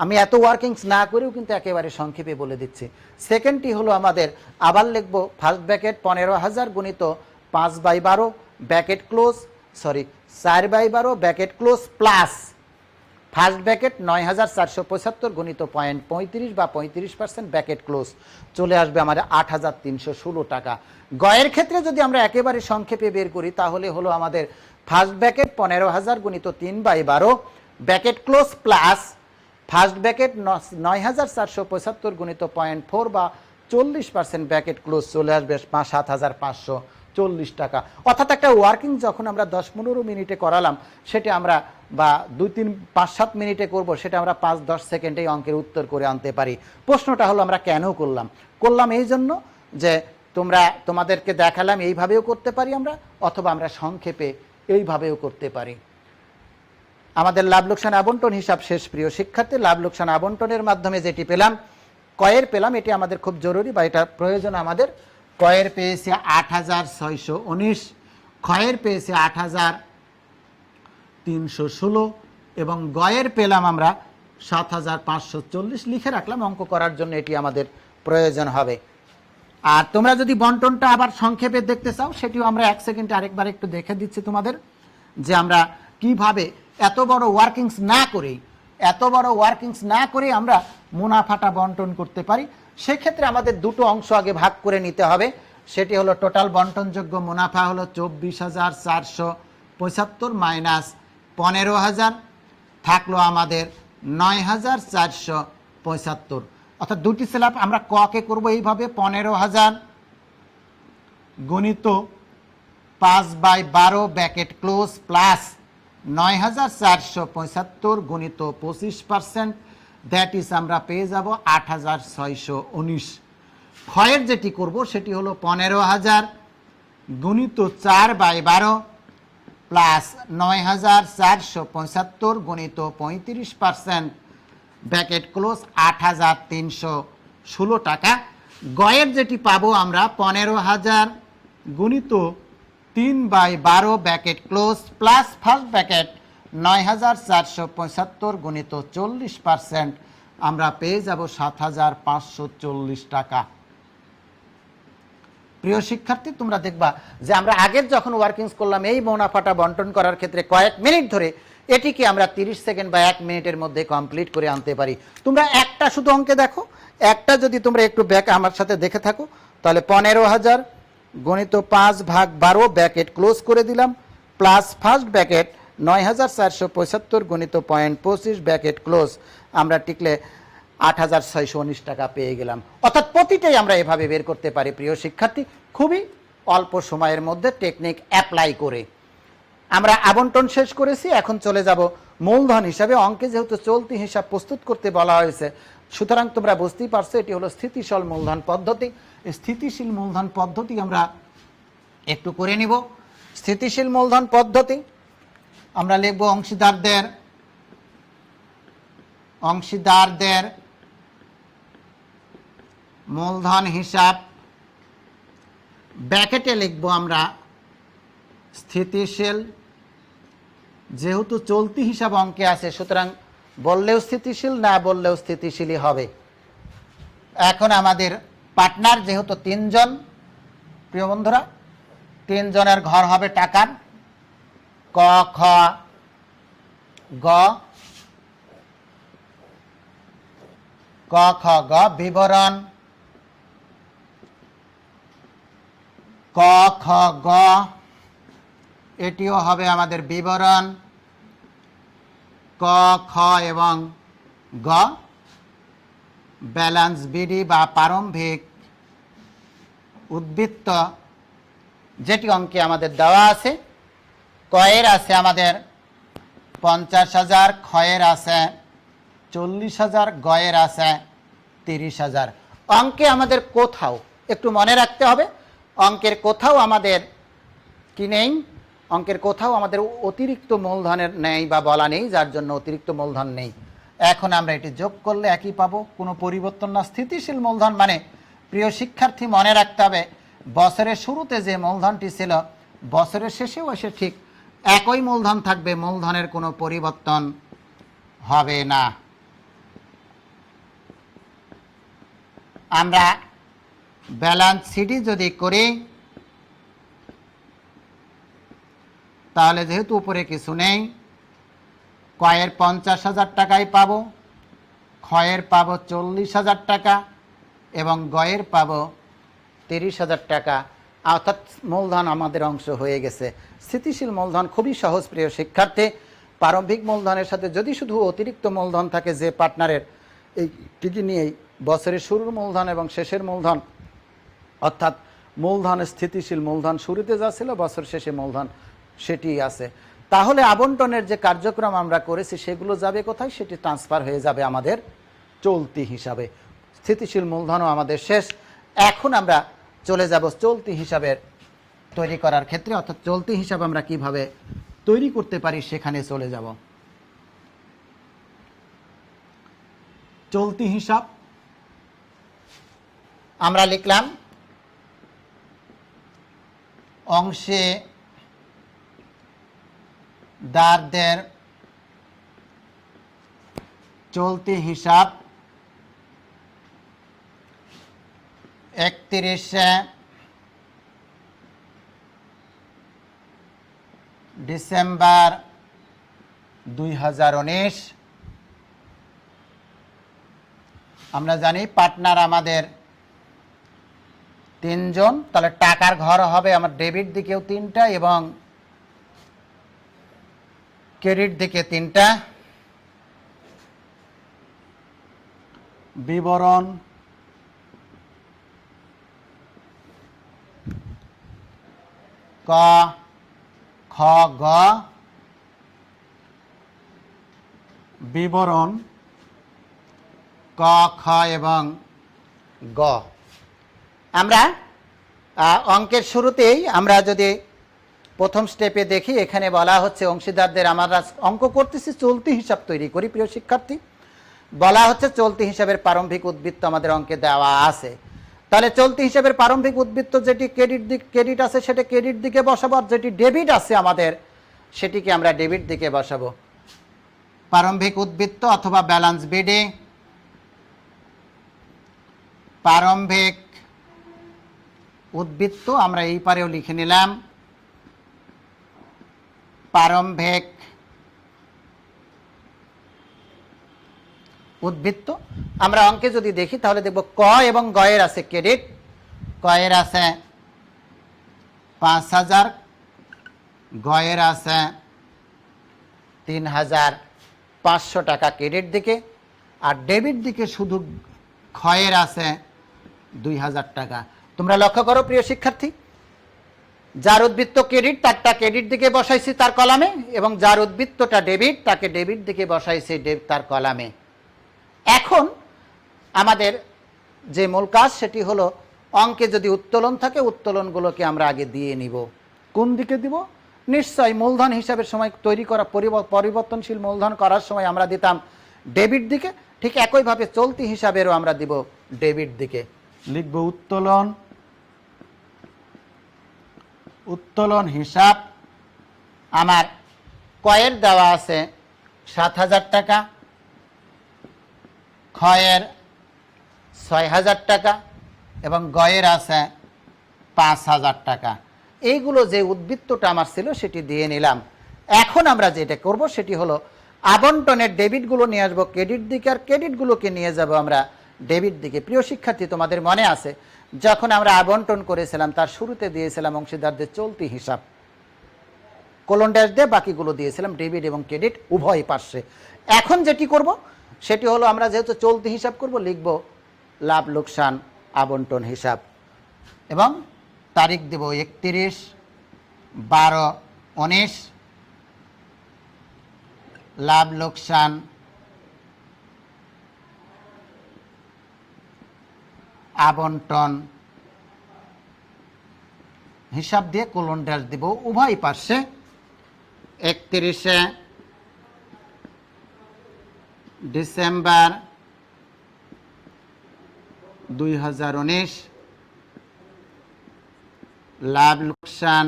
আমি এত ওয়ার্কিংস না করেও কিন্তু একেবারে সংক্ষেপে বলে দিচ্ছি। সেকেন্ডটি হলো আমাদের আবার লিখব ফার্স্ট ব্র্যাকেট ১৫,০০০ গুণিত ৫/১২ bracket close ৪/১২ bracket close plus first bracket ৯,৪৭৫ গুণিত 0.35 বা ৩৫% ব্র্যাকেট ক্লোজ, চলে আসবে আমাদের ৮,৩১৬ টাকা। গয়ের ক্ষেত্রে যদি আমরা একেবারে সংক্ষেপে বের করি তাহলে হলো আমাদের ফার্স্ট ব্র্যাকেট ১৫,০০০ গুণিত ৩/১২ bracket close plus first bracket ৯,৪৭৫ গুণিত 0.4 বা ৪০% ব্র্যাকেট ক্লোজ, চলে আসবে ৭,৫৪০ টাকা। অর্থাৎ একটা ওয়ার্কিং যখন আমরা ১০-১৫ মিনিটে করালাম সেটা আমরা বা ২-৩-৫-৭ মিনিটে করব, সেটা আমরা ৫-১০ সেকেন্ডেই অঙ্কের উত্তর করে আনতে পারি। প্রশ্নটা হলো আমরা কেন করলাম এই জন্য যে তোমাদেরকে দেখালাম এইভাবেও করতে পারি আমরা, অথবা আমরা সংক্ষেপে এইভাবেও করতে পারি। আমাদের লাভ লোকসান আবন্টন হিসাব শেষ প্রিয় শিক্ষার্থী। লাভ লোকসান আবন্টনের মাধ্যমে যেটি পেলাম, কয়ের পেলাম, এটি আমাদের খুব জরুরি বা এটা প্রয়োজন আমাদের। কয়ের পেয়েছি ৮,৬১৯, ক্ষয়ের পেয়েছি ৮,৩১৬ এবং গয়ের পেলাম আমরা ৭,৫৪০। লিখে রাখলাম অঙ্ক করার জন্য, এটি আমাদের প্রয়োজন হবে। আর তোমরা যদি বন্টনটা আবার সংক্ষেপে দেখতে চাও সেটিও আমরা ১ সেকেন্ডে আরেকবার একটু দেখে দিচ্ছি তোমাদের, যে আমরা কিভাবে এত বড় ওয়ার্কিংস না করে আমরা মুনাফাটা বন্টন করতে পারি। সেক্ষেত্রে আমাদের দুটো অংশ আগে ভাগ করে নিতে হবে। সেটি হলো টোটাল বন্টনযোগ্য মুনাফা হলো ২৪,৪৭৫ মাইনাস ১৫,০০০, থাকলো আমাদের ৯,৪৭৫। অর্থাৎ দুটি স্ল্যাব আমরা ককে করব এইভাবে ১৫,০০০ গুণিত ৫/১২ ব্র্যাকেট ক্লোজ প্লাস ৯,৪৭৫ গুণিত ২৫%, দ্যাট ইজ আমরা পেয়ে যাব ৮,৬১৯। ক্ষয়ের যেটি করব সেটি হলো ১৫,০০০ গুণিত ৪/১২ প্লাস ৯,৪৭৫ গুণিত ৩৫% ব্র্যাকেট ক্লোজ ৮,৩১৬ টাকা। গয়ের যেটি পাবো আমরা ১৫,০০০ গুণিত ৩/১২ bracket close plus first bracket ৯,৪৭৫ গুণিত ৪০%, আমরা পেয়ে যাব ৭,৫৪০ টাকা। প্রিয় শিক্ষার্থী, তোমরা দেখবা যে আমরা আগের যখন ওয়ার্কিংস করলাম এই মুনাফাটা বন্টন করার ক্ষেত্রে কয়েক মিনিট ধরে এটিকে আমরা ৩০ সেকেন্ড বা ১ মিনিটের মধ্যে কমপ্লিট করে আনতে পারি। তোমরা একটা শুধু অঙ্কে দেখো, একটা যদি তোমরা একটু ব্যাক আমার সাথে দেখে থাকো তাহলে ১৫,০০০ গণিত ৫/১২ ব্র্যাকেট ক্লোজ করে দিলাম প্লাস ফার্স্ট ব্র্যাকেট ৯,৪৭৫ গণিত 0.25 ব্র্যাকেট ক্লোজ, আমরা টিকলে ৮,৬১৯ টাকা পেয়ে গেলাম। অর্থাৎ প্রতিটাই আমরা এভাবে বের করতে পারি প্রিয় শিক্ষার্থী, খুবই অল্প সময়ের মধ্যে টেকনিক অ্যাপ্লাই করে। আমরা আবন্টন শেষ করেছি, এখন চলে যাব মূলধন হিসাবে অঙ্কে যেহেতু চলতি হিসাব প্রস্তুত করতে বলা হয়েছে, সুতরাং তোমরা বুঝতেই পারছো এটি হলো স্থিতিশীল মূলধন পদ্ধতি। স্থিতিশীল মূলধন পদ্ধতি আমরা একটু করে নিব। স্থিতিশীল মূলধন পদ্ধতি আমরা লিখব অংশীদারদের মূলধন হিসাব, ব্র্যাকেটে লিখব আমরা স্থিতিশীল, যেহেতু চলতি হিসাব অঙ্কে আছে সুতরাং বললেও স্থিতিশীল, না বললেও স্থিতিশীলই হবে। এখন আমাদের পার্টনার যেহেতু 3 জন, প্রিয় বন্ধুরা 3 জনের ঘর হবে টাকার, ক খ গ, ক খ গ বিবরণ, ক খ গ এটিও হবে আমাদের বিবরণ, ক খ এবং গ ব্যালেন্স বিডি বা প্রারম্ভিক উদ্বৃত্ত, যেটি অঙ্কে আমাদের দেওয়া আছে। কয়ের আছে আমাদের 50,000, ক্ষয়ের আছে 40,000, গয়ের আছে 30,000। অঙ্কে আমাদের কোথাও একটু মনে রাখতে হবে, অঙ্কের কোথাও আমাদের কি নেই, অঙ্কের কোথাও আমাদের অতিরিক্ত মূলধনের নেই বা বলা নেই, যার জন্য অতিরিক্ত মূলধন নেই। এখন আমরা এটি যোগ করলে একই পাবো, কোনো পরিবর্তন না। স্থিতিশীল মূলধন মানে প্রিয় শিক্ষার্থী মনে রাখতে হবে, বছরের শুরুতে যে মূলধনটি ছিল বছরের শেষেও এসে ঠিক একই মূলধন থাকবে, মূলধনের কোনো পরিবর্তন হবে না। আমরা ব্যালেন্স সিডি যদি করি তাহলে যেহেতু উপরে কিছু নেই, কয়ের 50,000 টাকাই পাবো, ক্ষয়ের পাবো 40,000 টাকা এবং গয়ের পাবো 30,000 টাকা, অর্থাৎ মূলধন আমাদের অংশ হয়ে গেছে। স্থিতিশীল মূলধন খুবই সহজ প্রিয় শিক্ষার্থী। প্রারম্ভিক মূলধনের সাথে যদি শুধু অতিরিক্ত মূলধন থাকে যে পার্টনারের, এইটিকে নিয়েই বছরের শুরুর মূলধন এবং শেষের মূলধন, অর্থাৎ মূলধন স্থিতিশীল মূলধন শুরুতে যা ছিল বছর শেষে মূলধন সেটি আছে। তাহলে আবন্টনের যে কার্যক্রম আমরা করেছি সেগুলো যাবে কোথায়, সেটি ট্রান্সফার হয়ে যাবে আমাদের চলতি হিসাবে। স্থিতিশীল মূলধনও আমাদের শেষ। এখন আমরা চলে যাব চলতি হিসাবের তৈরি করার ক্ষেত্রে, অর্থাৎ চলতি হিসাব আমরা কিভাবে তৈরি করতে পারি সেখানে চলে যাব। চলতি হিসাব আমরা লিখলাম অংশীদারদের চলতি হিসাব 31 ডিসেম্বর 2019। আমরা জানি পার্টনার আমাদের 3 জন, তাহলে টাকার ঘর হবে আমার ডেবিট দিকেও 3টা এবং ক্রেডিট দিকে 3টা। বিবরণ ক খ গ, বিবরণ ক খ এবং গ। আমরা অঙ্কের শুরুতেই আমরা যদি প্রথম স্টেপে দেখি, এখানে বলা হচ্ছে অংশীদারদের, আমরা অঙ্ক করতেছি চলতি হিসাব তৈরি করি প্রিয় শিক্ষার্থী, বলা হচ্ছে চলতি হিসাবের প্রারম্ভিক উদ্বৃত্ত আমাদের অঙ্কে দেওয়া আছে। তাহলে চলতি হিসাবের প্রারম্ভিক উদ্বৃত্ত যেটি ক্রেডিট আছে সেটা ক্রেডিট দিকে বসাবো, আর যেটি ডেবিট আছে আমাদের সেটিকে আমরা ডেবিট দিকে বসাবো। প্রারম্ভিক উদ্বৃত্ত অথবা ব্যালেন্স বিডি, প্রারম্ভিক উদ্বৃত্ত আমরা এই পারেও লিখে নিলাম, প্রারম্ভিক উদ্বৃত্ত। আমরা অঙ্কে যদি দেখি তাহলে দেখব ক এবং গয়ের আছে ক্রেডিট, কয়ের আছে 5,000, গয়ের আছে 3,500 টাকা ক্রেডিট দিকে, আর ডেবিট দিকে শুধু ক্ষয়ের আছে 2,000 টাকা। তোমরা লক্ষ্য করো প্রিয় শিক্ষার্থী, যার উদ্বৃত্ত ক্রেডিট তারটা ক্রেডিট দিকে বসাইছি তার কলামে, এবং যার উদ্বৃত্তটা ডেবিট তাকে ডেবিট দিকে বসাইছি তার কলামে। এখন আমাদের যে মূল কাজ সেটি হলো অঙ্কে যদি উত্তোলন থাকে উত্তোলনগুলোকে আমরা আগে দিয়ে নিব। কোন দিকে দিব? নিশ্চয়ই মূলধন হিসাবের সময় তৈরি করা পরিবর্তনশীল মূলধন করার সময় আমরা দিতাম ডেবিট দিকে, ঠিক একইভাবে চলতি হিসাবেরও আমরা দিব ডেবিট দিকে। লিখব উত্তোলন হিসাব আমার ক্রয়ের দেওয়া আছে 7,000 টাকা, ক্ষয়ের 6,000 টাকা এবং গয়ের আছে 5,000 টাকা। এইগুলো যে উদ্বৃত্তটা আমার ছিল সেটি দিয়ে নিলাম। এখন আমরা যেটা করব সেটি হলো আবন্টনের ডেবিটগুলো নিয়ে আসবো ক্রেডিট দিকে, আর ক্রেডিটগুলোকে নিয়ে যাব আমরা ডেবিট দিকে। প্রিয় শিক্ষার্থী, তোমাদের মনে আছে যখন আমরা আবন্টন করেছিলাম তার শুরুতে দিয়েছিলাম অংশীদারদের চলতি হিসাব, কোলন ড্যাশ দিয়ে বাকিগুলো দিয়েছিলাম ডেবিট এবং ক্রেডিট উভয় পার্শ্বে। এখন যেটি করব সেটি হলো আমরা যেহেতু চলতি হিসাব করব, লিখব লাভ লোকসান আবন্টন হিসাব এবং তারিখ দেব 31/12/19। লাভ লোকসান আবন্টন হিসাব দিয়ে কোলন ড্যাশ দিব উভয় পার্শ্বে। 31শে ডিসেম্বর 2019 লাভ লোকসান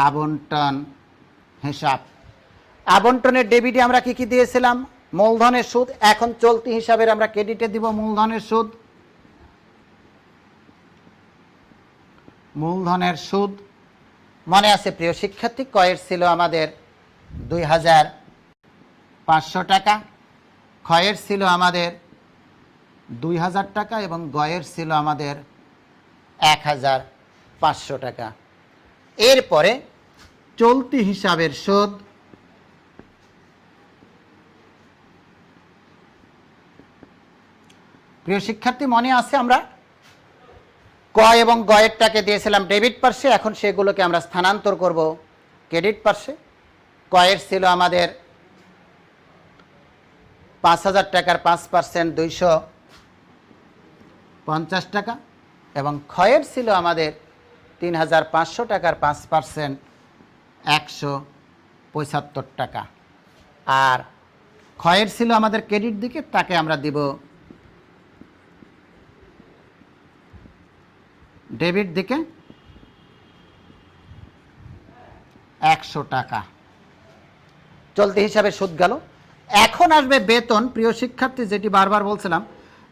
আবন্টন হিসাব। আবন্টনের ডেবিটে আমরা কি কি দিয়েছিলাম? মূলধনের সুদ। এখন চলতি হিসাবের আমরা ক্রেডিটে দিব মূলধনের সুদ। মূলধনের সুদ মনে আছে প্রিয় শিক্ষার্থী, ক্রয়ের ছিল আমাদের 2,500 টাকা, ক্ষয়ের ছিল আমাদের 2,000 টাকা এবং গয়ের ছিল আমাদের 1,500 টাকা। এরপরে চলতি হিসাবের সুদ। প্রিয় শিক্ষার্থী, মনে আছে আমরা ক্রয় এবং গয়েরটাকে দিয়েছিলাম ডেবিট পার্শ্বে, এখন সেগুলোকে আমরা স্থানান্তর করব ক্রেডিট পার্শ্বে। ক্রয়ের ছিল আমাদের 5,000 টাকার 5% 250 টাকা এবং ক্ষয়ের ছিল আমাদের 3,500 টাকার 5% 175 টাকা। আর ক্ষয়ের ছিল আমাদের ক্রেডিট দিকে, তাকে আমরা দিব ডেবিট দিকে 100 টাকা। চলতি হিসাবে সুদ গেল। এখন আসবে বেতন। প্রিয় শিক্ষার্থী, যেটি বারবার বলছিলাম,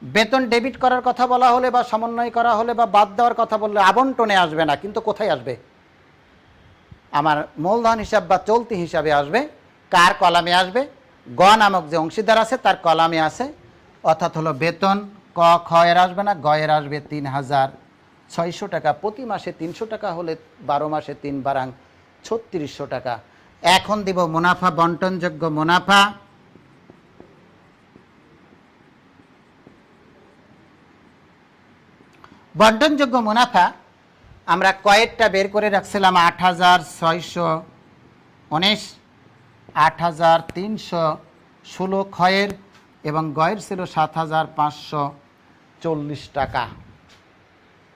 বেতন ডেবিট করার কথা বলা হলে বা সমন্বয় করা হলে বা বাদ দেওয়ার কথা বললে আবন্টনে আসবে না, কিন্তু কোথায় আসবে? আমার মূলধন হিসাব বা চলতি হিসাবে আসবে। কার কলামে আসবে? গ নামক যে অংশীদার আছে তার কলামে আছে, অর্থাৎ হলো বেতন। ক খ এর আসবে না, গ এর আসবে 3,600 টাকা। প্রতি মাসে 300 টাকা হলে 12 মাসে 3 বারাং 3600 টাকা। এখন দিব মুনাফা, বন্টনযোগ্য মুনাফা। বন্টনযোগ্য মুনাফা আমরা কয়েকটা বের করে রাখছিলাম 8,619, 8,316 ক্ষয়ের এবং গয়ের ছিল 7,540 টাকা।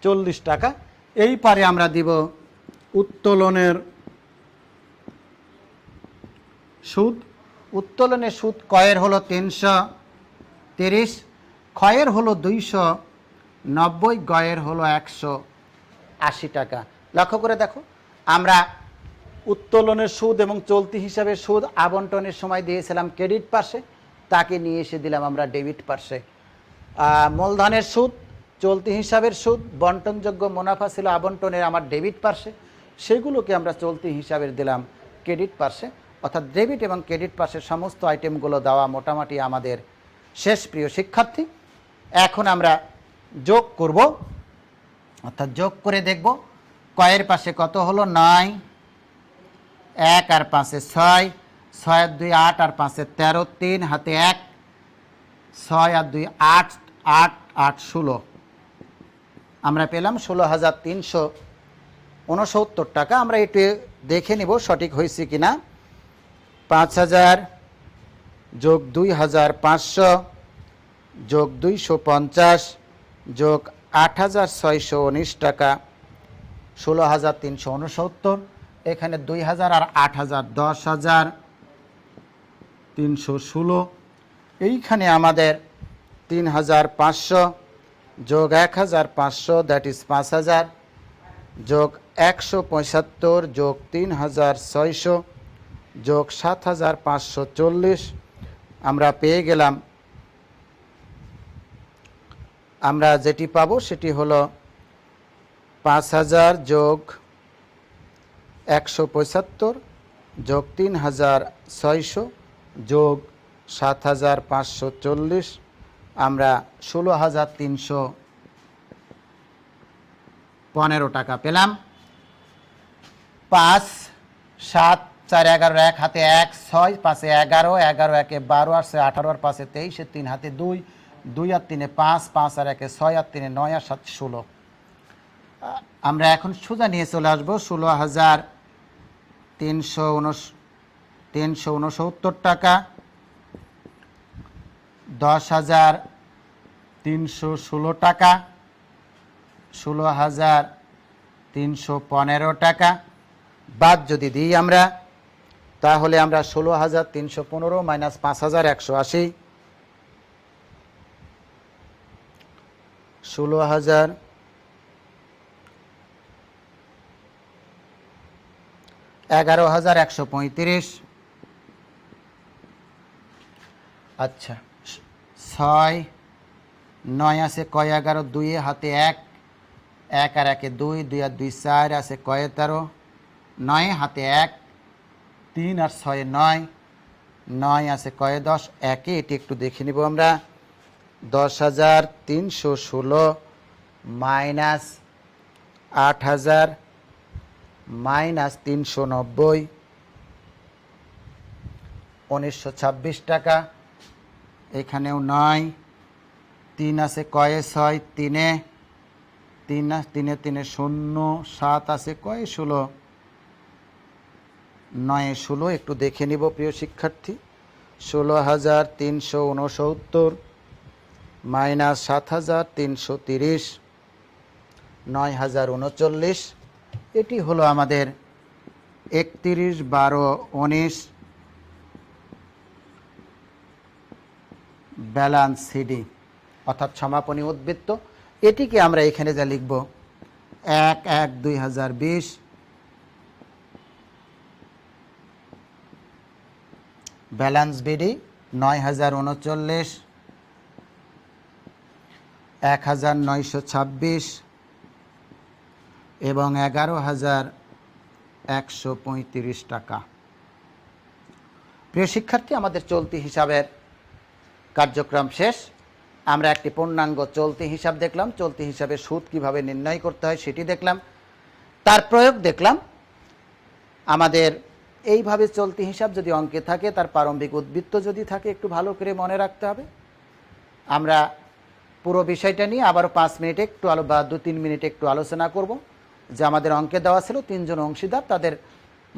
40 টাকা। এই পারে আমরা দিব উত্তোলনের সুদ। উত্তোলনের সুদ ক্রয়ের হলো 330, ক্ষয়ের হলো 290, গয়ের হলো 180 টাকা। লক্ষ্য করে দেখো, আমরা উত্তোলনের সুদ এবং চলতি হিসাবের সুদ আবন্টনের সময় দিয়েছিলাম ক্রেডিট পার্শ্বে, তাকে নিয়ে এসে দিলাম আমরা ডেবিট পার্শ্বে। মূলধনের সুদ, চলতি হিসাবের সুদ, বন্টনযোগ্য মুনাফা ছিল আবন্টনের আমার ডেবিট পার্শ্বে, সেগুলোকে আমরা চলতি হিসাবের দিলাম ক্রেডিট পার্শ্বে। অর্থাৎ ডেবিট এবং ক্রেডিট পার্শ্বের সমস্ত আইটেমগুলো দেওয়া মোটামুটি আমাদের শেষ। প্রিয় শিক্ষার্থী, এখন আমরা যোগ করব, অর্থাৎ যোগ করে দেখব কয়ের পাশে কত হলো 9, 1 আর 5 6, 6 আর 2 8 আর 5 13, 3 হাতে 1, 6 আর 2 8, 8 8 16। আমরা পেলাম 16,369 টাকা। আমরা একটু দেখে নিব সঠিক হয়েছে কিনা। 5,000 যোগ 2,500 যোগ 250 যোগ 8,619 টাকা 16,369। এখানে 2,000 আর 8,000 10,316। এইখানে আমাদের 3,500 যোগ 1,500 দ্যাট ইজ 5,000 যোগ 175 যোগ 3,600 যোগ 7,540। আমরা পেয়ে গেলাম, আমরা যেটি পাবো সেটি হলো 5,000 যোগ 175 যোগ 3,600 যোগ 7,540। আমরা 16,315 টাকা পেলাম। 5, 7, 4, 11, 1 হাতে 1, 6, 5, 11, 11, 1, 12, 8, 18, 5, 23, 3 হাতে 2, 2 আর 3, 5, 5 আর 1, 6 আর 3, 9 আর 7, 16। আমরা এখন সোজা নিয়ে চলে আসবো 16,369 টাকা, 10,316 টাকা, 16,315 টাকা বাদ যদি দিই আমরা, তাহলে আমরা 16,315 মাইনাস 5,180, 16,000 11,135। আচ্ছা, 6, 9 আছে কয় 11, 2 হাতে 1, 1 আর 1, 2, 2 আর 2, 4 আছে কয় 13, 9 হাতে 1, 3 আর 6, 9, 9 আছে কয় 10, 1 এটি একটু দেখে নিব আমরা। 10,316 মাইনাস 8,000 মাইনাস 390, 1,926 টাকা। এখানেও 9, 3 আছে কয়ে 6, 3, 3 3 3 0, 7 আছে কয়ে 16, 9 16 একটু দেখে নিব প্রিয় শিক্ষার্থী। 16,369 মাইনাস 7,330, 9,039। এটি হলো আমাদের 31, 12, 19 ব্যালান্স সিডি অর্থাৎ সমাপনী উদ্বৃত্ত। এটিকে আমরা এখানে যা লিখব 1/1/2020 ব্যালান্স বিডি 9,039, 1,926 এবং 11,135 টাকা। প্রিয় শিক্ষার্থী, আমাদের চলতি হিসাবের কার্যক্রম শেষ। আমরা একটি পূর্ণাঙ্গ চলতি হিসাব দেখলাম, চলতি হিসাবে সুদ কিভাবে নির্ণয় করতে হয় সেটি দেখলাম, তার প্রয়োগ দেখলাম। আমাদের এইভাবে চলতি হিসাব যদি অঙ্কে থাকে, তার প্রারম্ভিক উদ্বৃত্ত যদি থাকে, একটু ভালো করে মনে রাখতে হবে। আমরা পুরো বিষয়টা নিয়ে আবারও 5 মিনিটে একটু বা 2-3 মিনিটে একটু আলোচনা করব। যে আমাদের অঙ্কে দেওয়া ছিল 3 জন অংশীদার, তাদের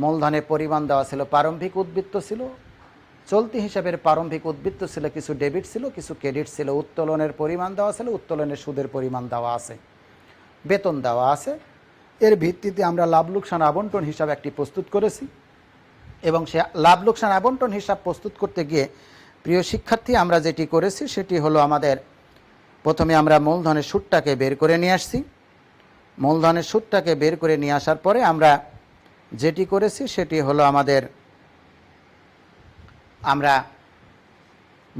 মূলধনের পরিমাণ দেওয়া ছিল, প্রারম্ভিক উদ্বৃত্ত ছিল, চলতি হিসাবের প্রারম্ভিক উদ্বৃত্ত ছিল, কিছু ডেবিট ছিল, কিছু ক্রেডিট ছিল, উত্তোলনের পরিমাণ দেওয়া ছিল, উত্তোলনের সুদের পরিমাণ দেওয়া আছে, বেতন দেওয়া আছে। এর ভিত্তিতে আমরা লাভ লোকসান আবন্টন হিসাব একটি প্রস্তুত করেছি এবং সে লাভ লোকসান আবন্টন হিসাব প্রস্তুত করতে গিয়ে প্রিয় শিক্ষার্থী আমরা যেটি করেছি সেটি হলো আমাদের প্রথমে আমরা মূলধনের সুদটাকে বের করে নিয়ে আসছি। মূলধনের সুদটাকে বের করে নিয়ে আসার পরে আমরা যেটি করেছি সেটি হলো আমরা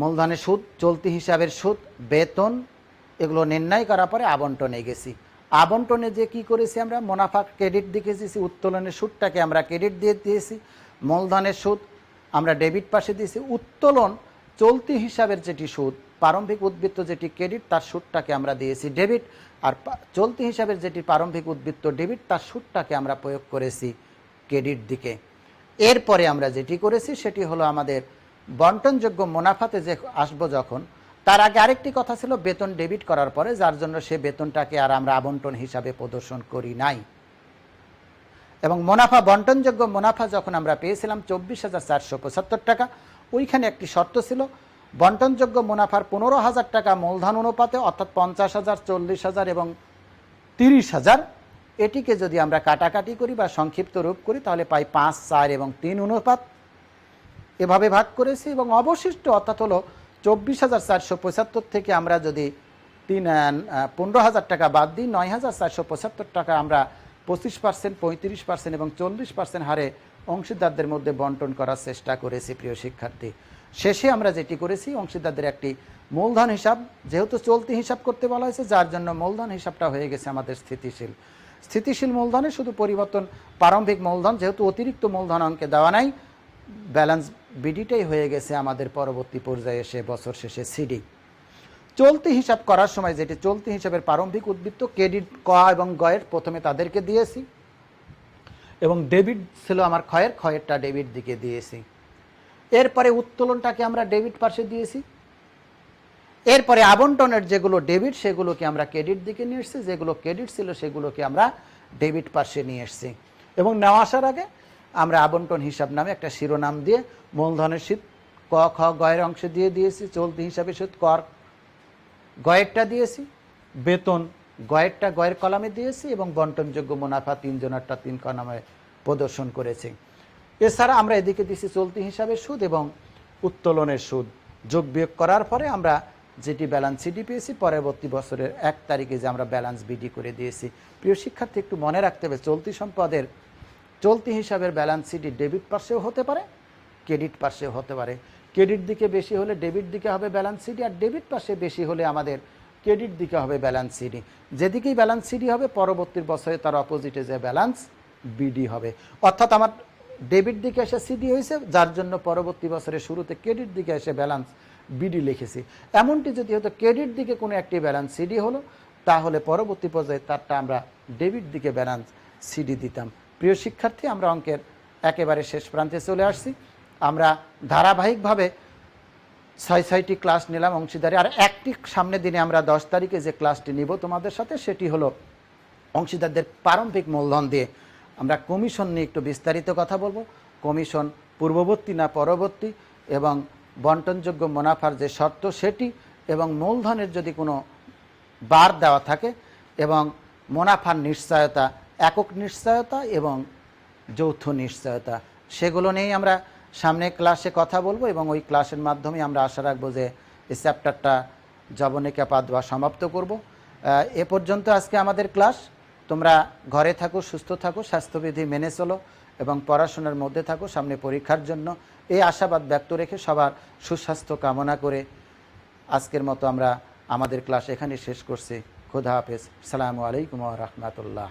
মূলধনের সুদ, চলতি হিসাবের সুদ, বেতন এগুলো নির্ণয় করার পরে আবন্টনে গেছি। আবন্টনে যে কি করেছি, আমরা মুনাফা ক্রেডিট দেখেছি, উত্তোলনের সুদটাকে আমরা ক্রেডিট দিয়ে দিয়েছি, মূলধনের সুদ আমরা ডেবিট পাশে দিয়েছি, উত্তোলন চলতি হিসাবের যেটি সুদ, প্রারম্ভিক উদ্বৃত্ত যেটি ক্রেডিট, তার সুদটাকে আমরা দিয়েছি ডেবিট, আর চলতি হিসাবের যেটি প্রারম্ভিক উদ্বৃত্ত ডেবিট, তার সুদটাকে আমরা প্রয়োগ করেছি ক্রেডিট দিকে। এরপরে আমরা যেটি করেছি সেটি হলো আমাদের বন্টনযোগ্য মুনাফাতে যে আসবো, যখন তার আগে আরেকটি কথা ছিল বেতন ডেবিট করার পরে, যার জন্য সে বেতনটাকে আর আমরা আবন্টন হিসাবে প্রদর্শন করি নাই। এবং মুনাফা, বন্টনযোগ্য মুনাফা যখন আমরা পেয়েছিলাম 24,475 টাকা, ওইখানে একটি শর্ত ছিল, বন্টনযোগ্য মুনাফার 15,000 টাকা মূলধন অনুপাতে, অর্থাৎ 50,000, 40,000 এবং 30,000, এটিকে যদি আমরা কাটাকাটি করি বা সংক্ষিপ্ত রূপ করি তাহলে পাই 5, 4 এবং 3 অনুপাত, এভাবে ভাগ করেছি। এবং অবশিষ্ট অর্থাৎ হলো 24,475 থেকে আমরা যদি 15,000 টাকা বাদ দিই, 9,475 টাকা আমরা 25%, 35% এবং 40% হারে অংশীদারদের মধ্যে বন্টন করার চেষ্টা করেছি। প্রিয় শিক্ষার্থী, শেষে আমরা যেটি করেছি, অংশীদারদের একটি মূলধন হিসাব, যেহেতু চলতি হিসাব করতে বলা হয়েছে, যার জন্য মূলধন হিসাবটা হয়ে গেছে আমাদের স্থিতিশীল। স্থিতিশীল মূলধনে শুধু পরিবর্তন প্রারম্ভিক মূলধন, যেহেতু অতিরিক্ত মূলধন অঙ্কে দেওয়া নাই, ব্যালেন্স বিডিটাই হয়ে গেছে আমাদের পরবর্তী পর্যায়ে এসে বছর শেষে সিডি। চলতি হিসাব করার সময় যেটি চলতি হিসাবের প্রারম্ভিক উদ্বৃত্ত, ক্রেডিট ক এবং গয়ের প্রথমে তাদেরকে দিয়েছি, এবং ডেবিট ছিল আমার ক্ষয়েরটা ডেবিট দিকে দিয়েছি। এরপরে উত্তোলনটাকে আমরা ডেবিট পাশে দিয়েছি। এরপরে আবন্টনের যেগুলো ডেবিট সেগুলোকে আমরা ক্রেডিট দিকে নিয়ে এসেছি, যেগুলো ক্রেডিট ছিল সেগুলোকে আমরা ডেবিট পাশে নিয়ে এসেছি। এবং নেওয়া আসার আগে আমরা আবন্টন হিসাব নামে একটা শিরোনাম দিয়ে মূলধনের সুদ ক, খ, গয়ের অংশে দিয়ে দিয়েছি, চলতি হিসাবে সুদ কর গয়েরটা দিয়েছি, বেতন গয়েরটা গয়ের কলামে দিয়েছি, এবং বন্টনযোগ্য মুনাফা 3 জনেরটা 3 কলামে প্রদর্শন করেছি। এছাড়া আমরা এদিকে দিয়েছি চলতি হিসাবে সুদ এবং উত্তোলনের সুদ। যোগ বিয়োগ করার পরে আমরা যেটি ব্যালেন্স সিডি পেয়েছি, পরবর্তী বছরের 1 তারিখে যে আমরা ব্যালেন্স বিডি করে দিয়েছি। প্রিয় শিক্ষার্থী, একটু মনে রাখতে হবে, চলতি সম্পদের চলতি হিসাবের ব্যালেন্স সিডি ডেবিট পাশেও হতে পারে, ক্রেডিট পাশেও হতে পারে। ক্রেডিট দিকে বেশি হলে ডেবিট দিকে হবে ব্যালেন্স সিডি, আর ডেবিট পাশে বেশি হলে আমাদের ক্রেডিট দিকে হবে ব্যালেন্স সিডি। যেদিকেই ব্যালেন্স সিডি হবে পরবর্তী বছরে তার অপোজিটে যে ব্যালেন্স বিডি হবে। অর্থাৎ আমার ডেবিট দিকে এসে সিডি হয়েছে, যার জন্য পরবর্তী বছরের শুরুতে ক্রেডিট দিকে এসে ব্যালেন্স বিডি লিখেছি। এমনটি যদি হতো ক্রেডিট দিকে কোনো একটি ব্যালেন্স সিডি হলো, তাহলে পরবর্তী পর্যায়ে তারটা আমরা ডেবিট দিকে ব্যালেন্স সিডি দিতাম। প্রিয় শিক্ষার্থী, আমরা অঙ্কের একেবারে শেষ প্রান্তে চলে আসছি। আমরা ধারাবাহিকভাবে 6টি ক্লাস নিলাম অংশীদারি, আর একটি সামনের দিনে আমরা 10 তারিখে যে ক্লাসটি নিব তোমাদের সাথে, সেটি হলো অংশীদারদের প্রারম্ভিক মূলধন দিয়ে আমরা কমিশন নিয়ে একটু বিস্তারিত কথা বলবো। কমিশন পূর্ববর্তী না পরবর্তী, এবং বন্টনযোগ্য মুনাফার যে শর্ত সেটি, এবং মূলধনের যদি কোনো বার দেওয়া থাকে, এবং মুনাফার নিশ্চয়তা, একক নিশ্চয়তা এবং যৌথ নিশ্চয়তা, সেগুলো নিয়েই আমরা সামনে ক্লাসে কথা বলবো। এবং ওই ক্লাসের মাধ্যমে আমরা আশা রাখবো যে এই চ্যাপ্টারটা জবনিকা পা দেওয়া সমাপ্ত করব। এ পর্যন্ত আজকে আমাদের ক্লাস। তোমরা ঘরে থাকো, সুস্থ থাকো, স্বাস্থ্যবিধি মেনে চলো এবং পড়াশোনার মধ্যে থাকো সামনে পরীক্ষার জন্য, এই আশাবাদ ব্যক্ত রেখে সবার সুস্বাস্থ্য কামনা করে আজকের মতো আমরা আমাদের ক্লাস এখানে শেষ করছি। খোদা হাফেজ। আসসালামু আলাইকুম ওয়া রাহমাতুল্লাহ।